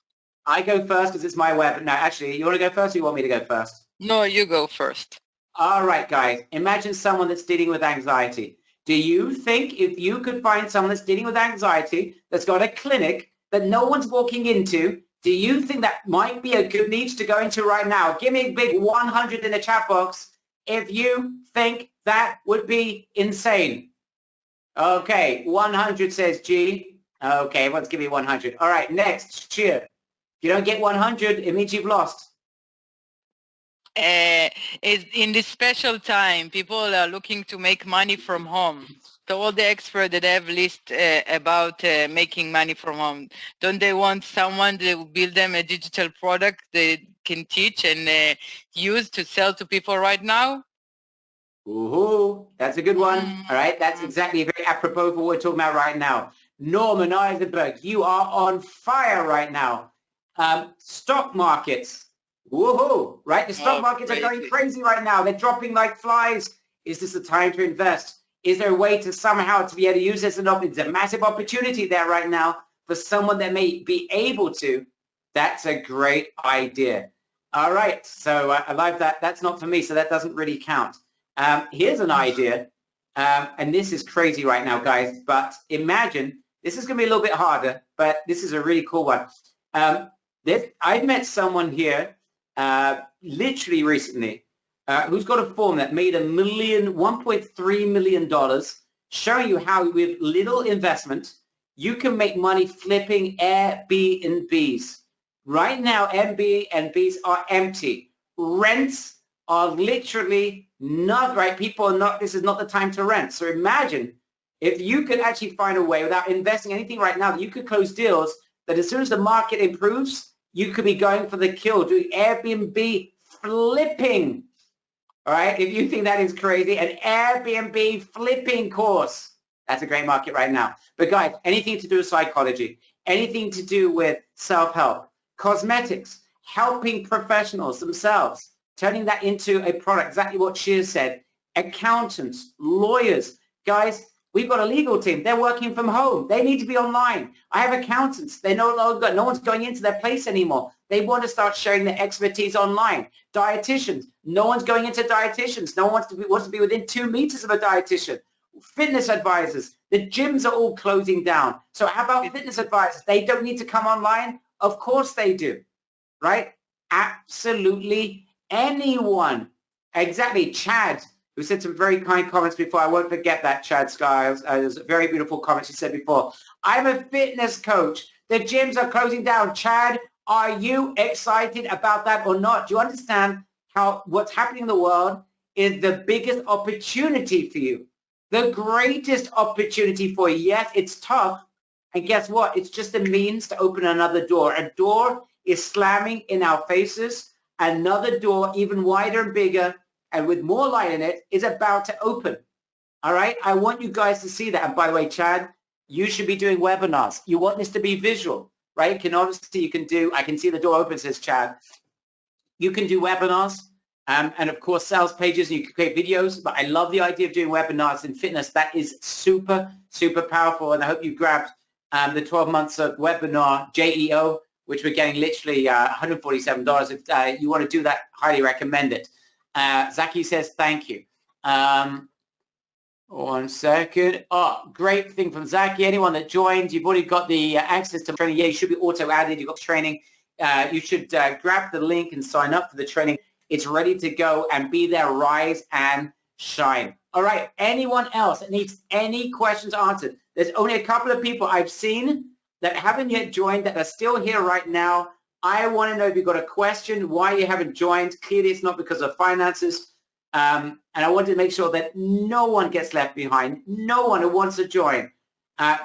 I go first because it's my web. No, actually, you want to go first or you want me to go first? No, you go first. All right, guys. Imagine someone that's dealing with anxiety. Do you think if you could find someone that's dealing with anxiety, that's got a clinic that no one's walking into, do you think that might be a good niche to go into right now? Give me a big 100 in the chat box if you think that would be insane. Okay, 100 says G. Okay, everyone's giving me 100. All right, next, Shir. If you don't get 100, it means you've lost. is in this special time, people are looking to make money from home. So all the experts that have list about making money from home, don't they want someone to build them a digital product they can teach and use to sell to people right now? Ooh, that's a good one. All right, that's exactly very apropos for what we're talking about right now. Norman Eisenberg, you are on fire right now. Stock markets, woohoo, right? The stock markets are going crazy right now. They're dropping like flies. Is this the time to invest? Is there a way to somehow to be able to use this? It's a massive opportunity there right now for someone that may be able to. That's a great idea. All right, so I like that. That's not for me, so that doesn't really count. Here's an idea, and this is crazy right now, guys, but imagine, this is going to be a little bit harder, but this is a really cool one. I've met someone here literally recently who's got a form that made $1.3 million, showing you how with little investment, you can make money flipping Airbnbs. Right now, Airbnbs are empty. Rents are literally not right. People are not, this is not the time to rent. So imagine if you could actually find a way without investing anything right now, that you could close deals that as soon as the market improves, you could be going for the kill, doing Airbnb flipping. All right. If you think that is crazy, an Airbnb flipping course, that's a great market right now. But guys, anything to do with psychology, anything to do with self-help, cosmetics, helping professionals themselves, turning that into a product, exactly what Shir said, accountants, lawyers, guys, we've got a legal team. They're working from home. They need to be online. I have accountants. No one's going into their place anymore. They want to start sharing their expertise online. Dietitians, no one's going into dietitians. No one wants to be within 2 meters of a dietitian. Fitness advisors, the gyms are all closing down. So how about fitness advisors? They don't need to come online? Of course they do, right? Absolutely anyone. Exactly. Chad, who said some very kind comments before. I won't forget that, Chad Skiles. It was a very beautiful comment she said before. I'm a fitness coach. The gyms are closing down. Chad, are you excited about that or not? Do you understand how what's happening in the world is the biggest opportunity for you? The greatest opportunity for you. Yes, it's tough. And guess what? It's just a means to open another door. A door is slamming in our faces. Another door, even wider and bigger, and with more light in it, is about to open. All right? I want you guys to see that. And by the way, Chad, you should be doing webinars. You want this to be visual, right? I can see the door open, says Chad. You can do webinars and of course, sales pages, and you can create videos. But I love the idea of doing webinars in fitness. That is super, super powerful. And I hope you grabbed the 12 months of webinar JEO, which we're getting literally $147. If you want to do that, highly recommend it. Zaki says, thank you. 1 second. Oh, great thing from Zaki. Anyone that joined, you've already got the access to training. Yeah, you should be auto-added. You've got training. You should grab the link and sign up for the training. It's ready to go and be there, rise and shine. All right. Anyone else that needs any questions answered? There's only a couple of people I've seen that haven't yet joined that are still here right now. I want to know if you've got a question, why you haven't joined. Clearly, it's not because of finances. And I want to make sure that no one gets left behind. No one who wants to join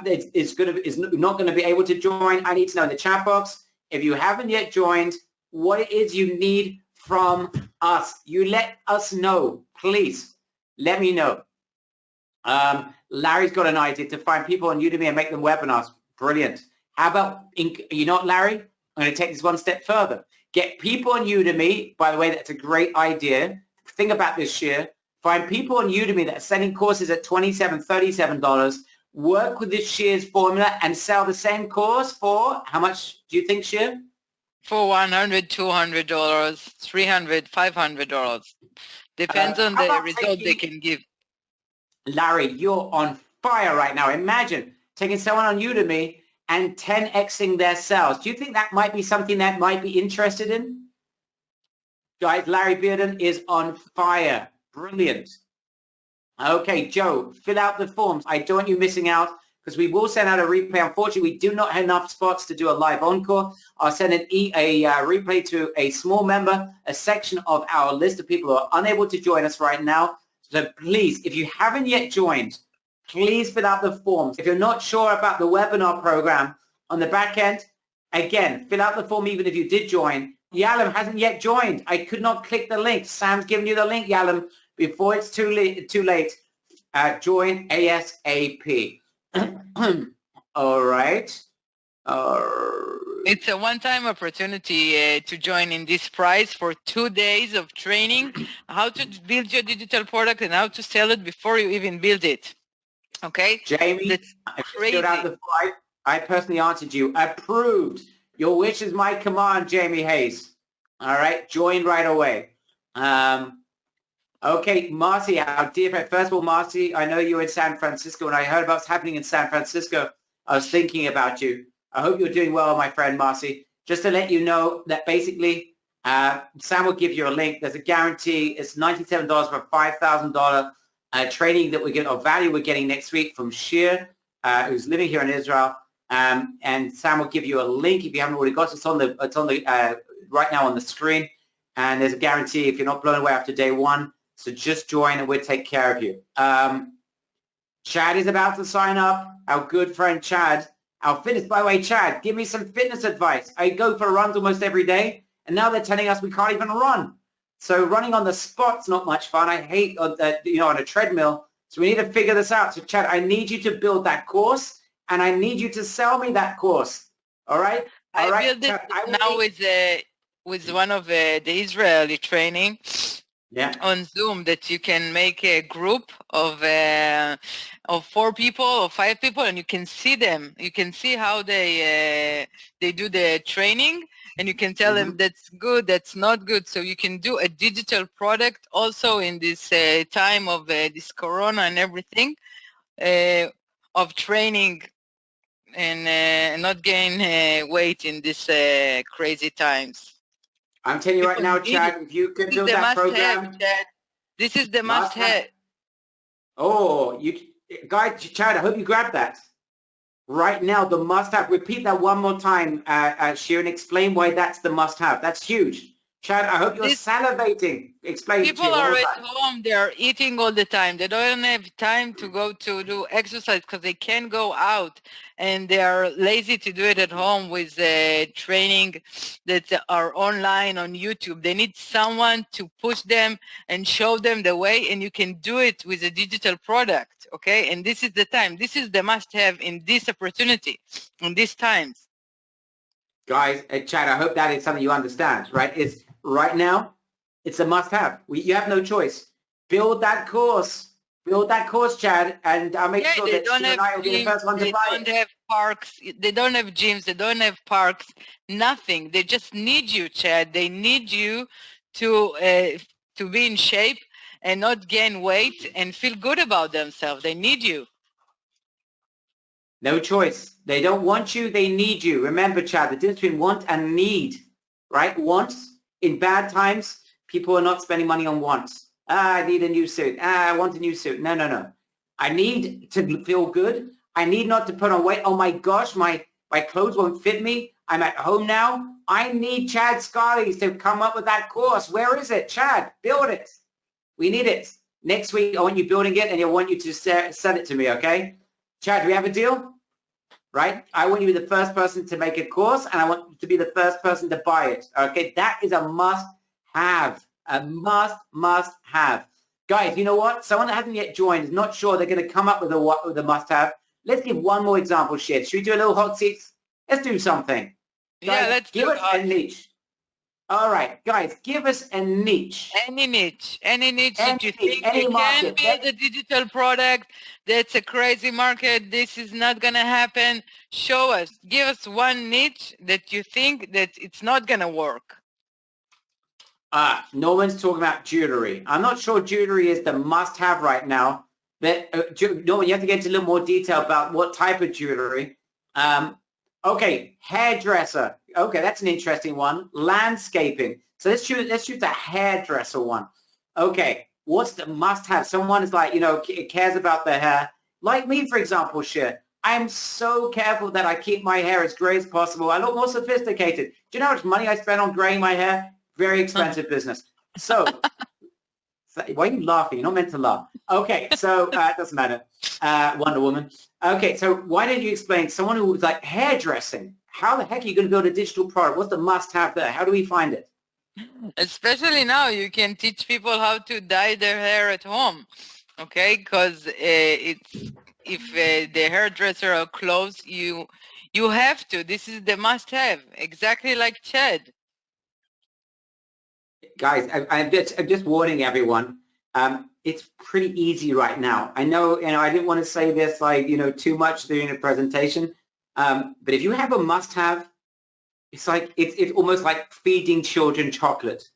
is not going to be able to join. I need to know in the chat box, if you haven't yet joined, what it is you need from us. You let us know, please. Let me know. Larry's got an idea to find people on Udemy and make them webinars. Brilliant. How about, you know what, Larry? I'm going to take this one step further. Get people on Udemy. By the way, that's a great idea. Think about this, Shir. Find people on Udemy that are selling courses at $27, $37. Work with this Shir's formula and sell the same course for how much do you think, Shir? For $100, $200, $300, $500. Depends on the result they can give. Larry, you're on fire right now. Imagine taking someone on Udemy and 10xing their sales. Do you think that might be something that might be interested in? Guys, Larry Bearden is on fire. Brilliant. Okay, Joe, fill out the forms. I don't want you missing out. because we will send out a replay. Unfortunately, we do not have enough spots to do a live encore. I'll send a replay to a small member, a section of our list of people who are unable to join us right now. So please, if you haven't yet joined, please fill out the forms. If you're not sure about the webinar program on the back end, again, fill out the form even if you did join. Yalam hasn't yet joined. I could not click the link. Sam's given you the link, Yalam. Before it's too late, join ASAP. All right. It's a one-time opportunity to join in this prize for 2 days of training, how to build your digital product and how to sell it before you even build it. Okay? Jamie, that's crazy. I personally answered you. Approved. Your wish is my command, Jamie Hayes. All right? Join right away. Okay, Marcy, our dear friend. First of all, Marcy, I know you're in San Francisco. When I heard about what's happening in San Francisco, I was thinking about you. I hope you're doing well, my friend Marcy. Just to let you know that basically, Sam will give you a link. There's a guarantee. It's $97 for a $5,000 training that we're getting, or value we're getting next week from Shir, who's living here in Israel. And Sam will give you a link if you haven't already got it. It's on the right now on the screen. And there's a guarantee if you're not blown away after day one. So just join and we'll take care of you. Chad is about to sign up. Our good friend Chad. Our fitness, by the way, Chad, give me some fitness advice. I go for runs almost every day, and now they're telling us we can't even run. So running on the spot's not much fun. I hate, on a treadmill. So we need to figure this out. So Chad, I need you to build that course, and I need you to sell me that course. All right? All right. I build it now with one of the Israeli training. Yeah. On Zoom, that you can make a group of 4 people or 5 people, and you can see them. You can see how they do the training, and you can tell them that's good, that's not good. So you can do a digital product also in this time of this Corona and everything, of training and not gain weight in these crazy times. I'm telling you right now, Chad, if you can build that program. This is the must-have. Oh, Chad, I hope you grab that. Right now, the must-have. Repeat that one more time, Shir, and explain why that's the must-have. That's huge. Chad, I hope you're salivating. Explain. People are at home. They are eating all the time. They don't have time to go to do exercise because they can't go out, and they are lazy to do it at home with training that are online on YouTube. They need someone to push them and show them the way, and you can do it with a digital product, okay? And this is the time. This is the must-have in this opportunity, in these times. Guys, Chad, I hope that is something you understand, right? Right now, it's a must-have. You have no choice. Build that course. Build that course, Chad, and I'll make sure that Shir and I will be the first one to buy it. They don't have parks. They don't have gyms. They don't have parks. Nothing. They just need you, Chad. They need you to be in shape and not gain weight and feel good about themselves. They need you. No choice. They don't want you. They need you. Remember, Chad, the difference between want and need, right? Want. In bad times, people are not spending money on wants. I need a new suit. I want a new suit. No. I need to feel good. I need not to put on weight. Oh my gosh, my clothes won't fit me. I'm at home now. I need Chad Scalise to come up with that course. Where is it? Chad, build it. We need it. Next week, I want you building it, and I want you to send it to me, okay? Chad, do we have a deal? Right? I want you to be the first person to make a course, and I want you to be the first person to buy it. Okay? That is a must-have. A must-have. Guys, you know what? Someone that hasn't yet joined is not sure they're going to come up with a must-have. Let's give one more example, Shir. Should we do a little hot seats? Let's do something. Guys, let's give us a niche. All right, guys, give us a niche. Any niche that you think you can build a digital product. That's a crazy market. This is not going to happen. Show us. Give us one niche that you think that it's not going to work. Norman's talking about jewelry. I'm not sure jewelry is the must-have right now. But Norman, you have to get into a little more detail about what type of jewelry. Okay, hairdresser. Okay, that's an interesting one. Landscaping. So let's shoot the hairdresser one. Okay, what's the must-have? Someone is like, cares about their hair. Like me, for example, Shir. I'm so careful that I keep my hair as gray as possible. I look more sophisticated. Do you know how much money I spend on graying my hair? Very expensive business. So, why are you laughing? You're not meant to laugh. Okay, so it doesn't matter. Wonder Woman. Okay, so why don't you explain someone who was like hairdressing? How the heck are you going to build a digital product? What's the must-have there? How do we find it? Especially now, you can teach people how to dye their hair at home, okay? Because it's if the hairdresser are closed, you have to. This is the must-have, exactly like Chad. Guys, I'm just warning everyone. It's pretty easy right now. I know, I didn't want to say this like, too much during the presentation. But if you have a must-have, it's like it's almost like feeding children chocolate,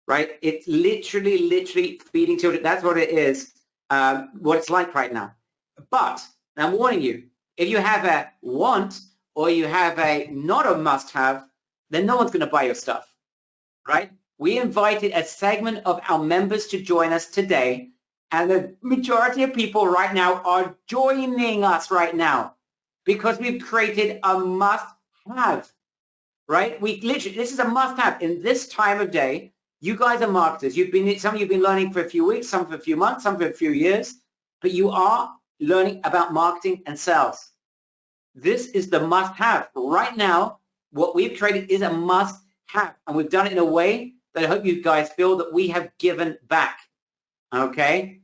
right? It's literally feeding children. That's what it is. What it's like right now. But I'm warning you, if you have a want or you have a not a must-have, then no one's going to buy your stuff, right? We invited a segment of our members to join us today, and the majority of people right now are joining us right now because we've created a must-have, right? This is a must-have in this time of day. You guys are marketers. Some of you've been learning for a few weeks, some for a few months, some for a few years, but you are learning about marketing and sales. This is the must-have. Right now, what we've created is a must-have, and we've done it in a way that I hope you guys feel that we have given back, okay?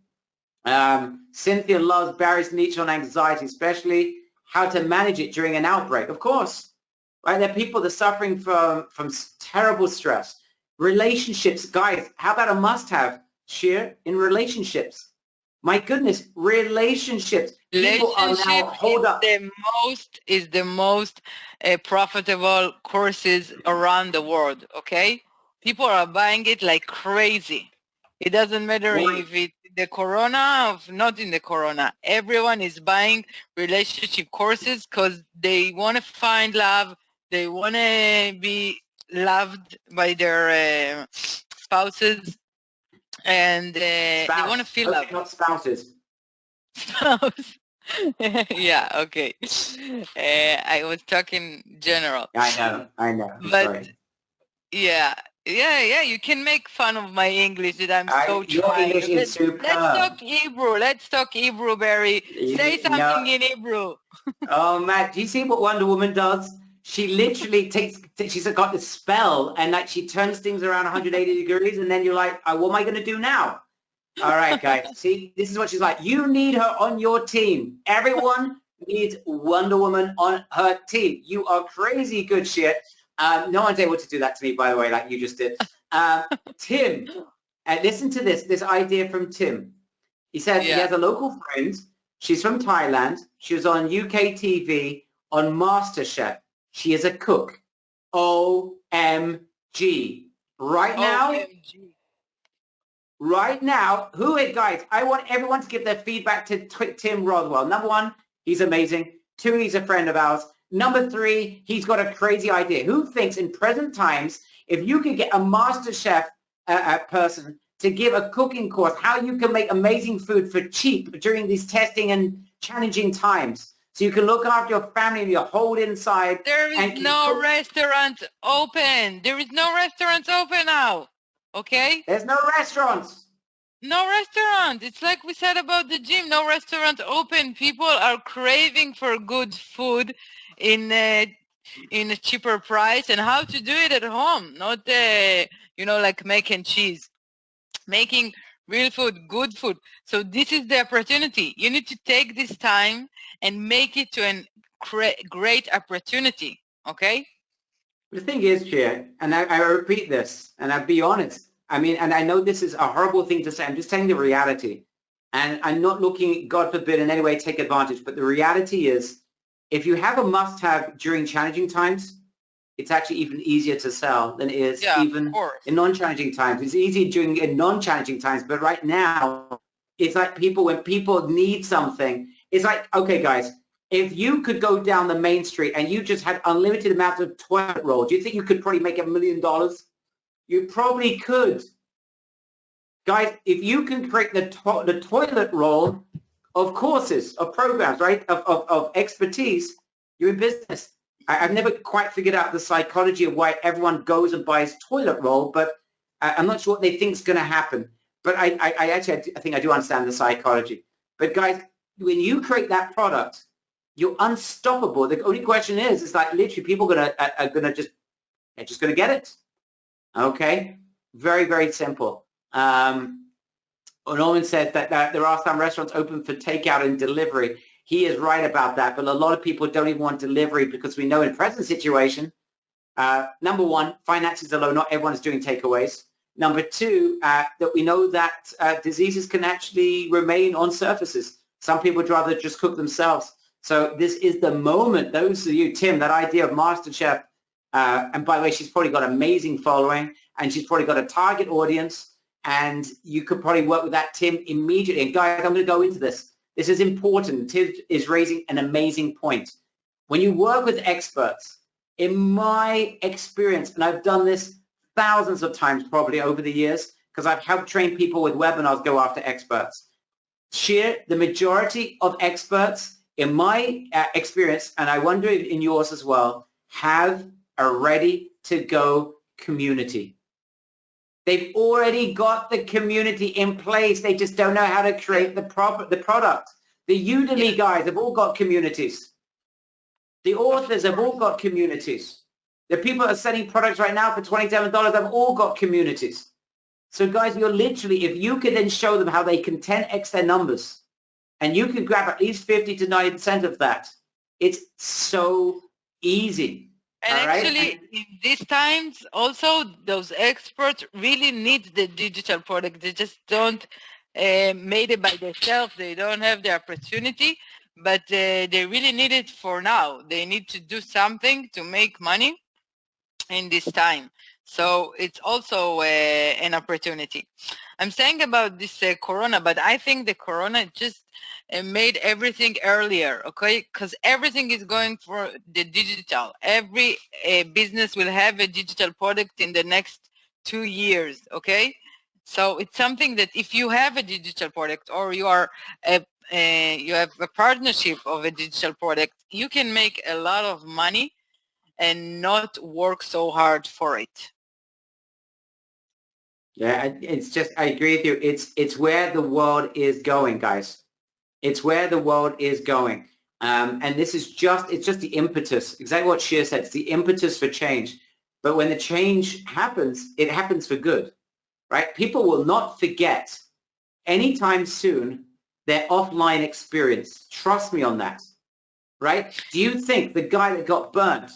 Cynthia loves Barry's niche on anxiety, especially how to manage it during an outbreak. Of course, right? There are people that are suffering from terrible stress. Relationships, guys, how about a must-have, Shir, in relationships? My goodness, relationships. People are now, hold up. Is the most profitable courses around the world, okay? People are buying it like crazy. It doesn't matter if it's the corona or not in the corona. Everyone is buying relationship courses because they want to find love. They want to be loved by their spouses, and they want to feel loved. Not spouses. Spouse. Yeah, okay. I was talking general. I know. But sorry. Yeah, you can make fun of my English that I'm so your trying. English is superb. Let's talk Hebrew, Barry. Say something in Hebrew. Oh, Matt, do you see what Wonder Woman does? She literally she's got this spell, and like she turns things around 180 degrees, and then you're like, oh, what am I going to do now? All right, guys. See, this is what she's like. You need her on your team. Everyone needs Wonder Woman on her team. You are crazy good shit. No one's able to do that to me, by the way, like you just did. Tim, listen to this idea from Tim. He said he has a local friend. She's from Thailand. She was on UK TV on MasterChef. She is a cook. OMG. Right now, guys, I want everyone to give their feedback to Tim Rothwell. Number one, he's amazing. Two, he's a friend of ours. Number three, he's got a crazy idea. Who thinks in present times, if you could get a MasterChef person to give a cooking course, how you can make amazing food for cheap during these testing and challenging times, so you can look after your family and your whole inside. There is no restaurant open. There is no restaurants open now. Okay? There's no restaurants. No restaurant. It's like we said about the gym. No restaurant open. People are craving for good food in a cheaper price, and how to do it at home, not like mac and cheese. Making real food, good food. So this is the opportunity. You need to take this time and make it to a great opportunity. Okay? The thing is, Shir, and I repeat this, and I'll be honest. I mean, and I know this is a horrible thing to say. I'm just saying the reality. And I'm not looking, God forbid, in any way take advantage. But the reality is, if you have a must-have during challenging times, it's actually even easier to sell than it is even in non-challenging times. It's easier in non-challenging times. But right now, it's like when people need something, it's like, okay, guys, if you could go down the main street and you just had unlimited amounts of toilet roll, do you think you could probably make $1 million? You probably could. Guys, if you can create the toilet roll of courses, of programs, right, of expertise, you're in business. I've never quite figured out the psychology of why everyone goes and buys toilet roll, but I'm not sure what they think is going to happen. But I think I do understand the psychology. But guys, when you create that product, you're unstoppable. The only question is like literally people are gonna just gonna get it. Okay, very, very simple. Norman said that there are some restaurants open for takeout and delivery. He is right about that, but a lot of people don't even want delivery because we know in the present situation, number one, finances are low. Not everyone is doing takeaways. Number two, that we know that diseases can actually remain on surfaces. Some people would rather just cook themselves. So this is the moment. Those of you, Tim, that idea of MasterChef, and by the way, she's probably got an amazing following, and she's probably got a target audience, and you could probably work with that, Tim, immediately. And guys, I'm going to go into this. This is important. Tim is raising an amazing point. When you work with experts, in my experience, and I've done this thousands of times probably over the years, because I've helped train people with webinars go after experts. Shir, the majority of experts, in my experience, and I wonder in yours as well, have a ready-to-go community. They've already got the community in place. They just don't know how to create the product. The Udemy guys have all got communities. The authors have all got communities. The people that are selling products right now for $27 have all got communities. So guys, you're literally, if you could then show them how they can 10x their numbers, and you can grab at least 50 to 90% of that, it's so easy. And actually, in these times, also, those experts really need the digital product. They just don't made it by themselves. They don't have the opportunity, but they really need it for now. They need to do something to make money in this time. So it's also an opportunity. I'm saying about this corona, but I think the corona just made everything earlier, okay? Because everything is going for the digital. Every business will have a digital product in the next 2 years, okay? So it's something that if you have a digital product or you are you have a partnership of a digital product, you can make a lot of money and not work so hard for it. Yeah, it's just, I agree with you. It's where the world is going, guys. It's where the world is going. And this is it's just the impetus, exactly what Shir said. It's the impetus for change. But when the change happens, it happens for good, right? People will not forget anytime soon their offline experience. Trust me on that, right? Do you think the guy that got burnt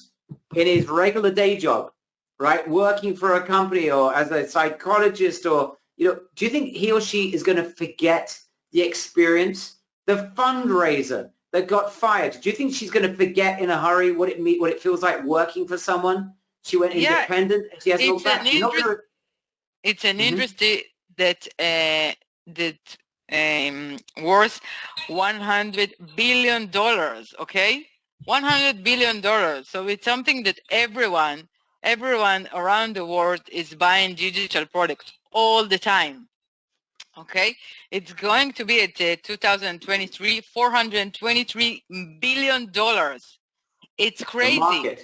in his regular day job, right, working for a company or as a psychologist or, do you think he or she is going to forget the experience? The fundraiser that got fired, do you think she's going to forget in a hurry what it feels like working for someone? She went independent. She has no back. It's an industry that worth $100 billion. Okay, $100 billion. So it's something that everyone around the world is buying digital products all the time. Okay, it's going to be at 2023, $423 billion. It's crazy.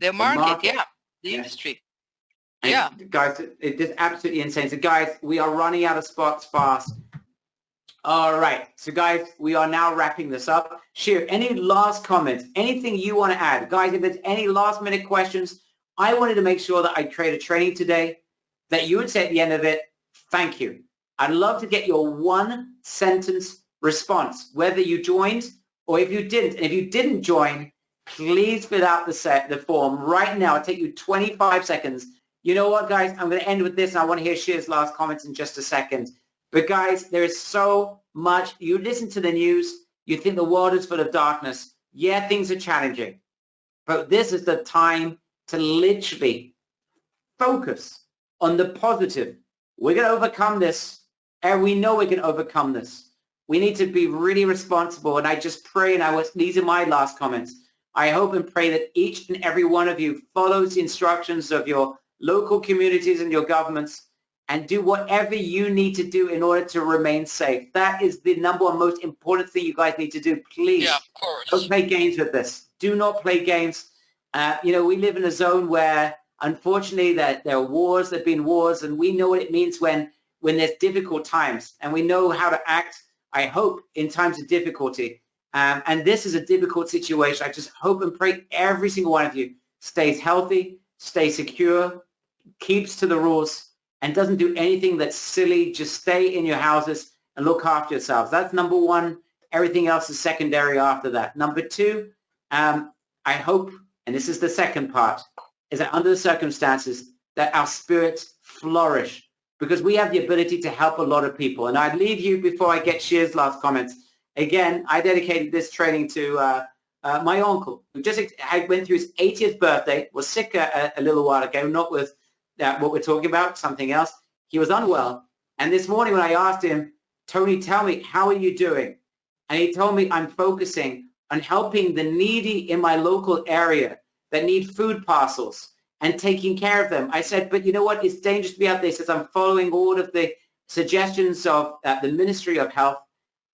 The market, yeah, the industry. And yeah. Guys, it's just absolutely insane. So guys, we are running out of spots fast. All right. So guys, we are now wrapping this up. Shir, any last comments? Anything you want to add? Guys, if there's any last minute questions, I wanted to make sure that I create a training today that you would say at the end of it, thank you. I'd love to get your one sentence response, whether you joined or if you didn't. And if you didn't join, please fill out the form right now. It'll take you 25 seconds. You know what, guys? I'm going to end with this, and I want to hear Shir's last comments in just a second. But guys, there is so much. You listen to the news, you think the world is full of darkness. Yeah, things are challenging. But this is the time to literally focus on the positive. We're going to overcome this, and we know we can overcome this. We need to be really responsible, and I just pray, and these are my last comments. I hope and pray that each and every one of you follows the instructions of your local communities and your governments, and do whatever you need to do in order to remain safe. That is the number one most important thing you guys need to do. Please, Yeah, of course. don't play games with this. Do not play games. We live in a zone where, unfortunately, that there are wars, there have been wars, and we know what it means when there's difficult times, and we know how to act, I hope, in times of difficulty. And this is a difficult situation. I just hope and pray every single one of you stays healthy, stays secure, keeps to the rules, and doesn't do anything that's silly. Just stay in your houses and look after yourselves. That's number one. Everything else is secondary after that. Number two, I hope, and this is the second part, is that under the circumstances that our spirits flourish, because we have the ability to help a lot of people. And I'd leave you before I get Shir's last comments. Again, I dedicated this training to my uncle, who just went through his 80th birthday, was sick a little while ago, not with what we're talking about, something else. He was unwell. And this morning when I asked him, Tony, tell me, how are you doing? And he told me, I'm focusing on helping the needy in my local area that need food parcels and taking care of them. I said, but you know what? It's dangerous to be out there. He says, I'm following all of the suggestions of the Ministry of Health.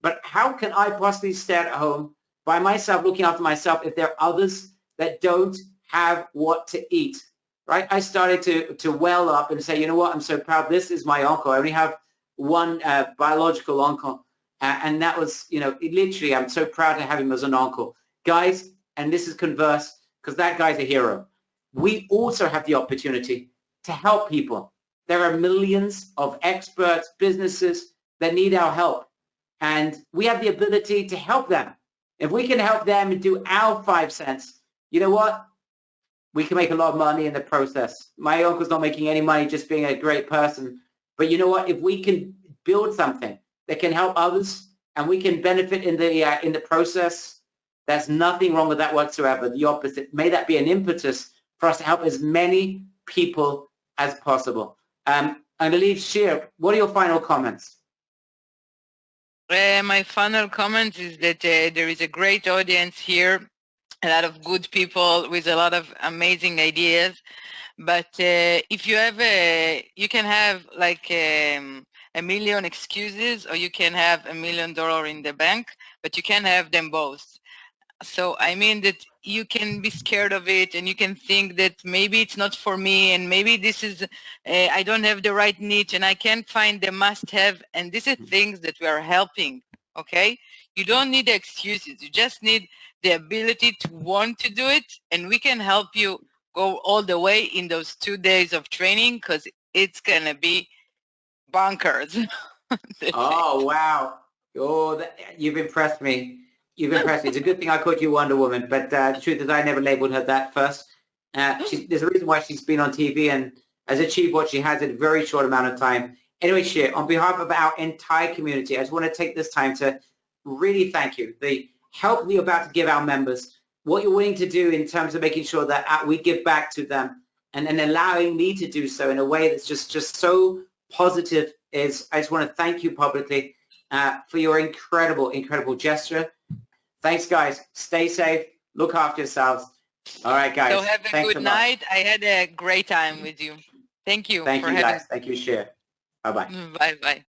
But how can I possibly stay at home by myself, looking after myself, if there are others that don't have what to eat? Right? I started to well up and say, you know what? I'm so proud. This is my uncle. I only have one biological uncle. And that was, literally, I'm so proud to have him as an uncle. Guys, and this is converse, because that guy's a hero. We also have the opportunity to help people. There are millions of experts, businesses that need our help. And we have the ability to help them. If we can help them and do our 5 cents, you know what? We can make a lot of money in the process. My uncle's not making any money just being a great person. But you know what? If we can build something that can help others and we can benefit in the process, there's nothing wrong with that whatsoever. The opposite. May that be an impetus for us to help as many people as possible. I'm going to leave Shir. What are your final comments? My final comment is that there is a great audience here, a lot of good people with a lot of amazing ideas. But if you have you can have like a million excuses, or you can have $1 million in the bank, but you can't have them both. So I mean that you can be scared of it, and you can think that maybe it's not for me, and maybe this is I don't have the right niche, and I can't find the must-have. And these are things that we are helping. Okay, you don't need excuses. You just need the ability to want to do it, and we can help you go all the way in those 2 days of training, because it's gonna be bonkers. Oh, wow. Oh, you've impressed me. You've impressed me. It's a good thing I called you Wonder Woman, but the truth is I never labeled her that first. There's a reason why she's been on TV and has achieved what she has in a very short amount of time. Anyway, Shir, on behalf of our entire community, I just want to take this time to really thank you. The help that you're about to give our members, what you're willing to do in terms of making sure that we give back to them, and then allowing me to do so in a way that's just so positive. I just want to thank you publicly for your incredible, incredible gesture. Thanks, guys. Stay safe. Look after yourselves. All right, guys. So have a Thanks good night. I had a great time with you. Thank you. Thank for you, having guys. Thank you, Shir. Bye-bye. Bye-bye.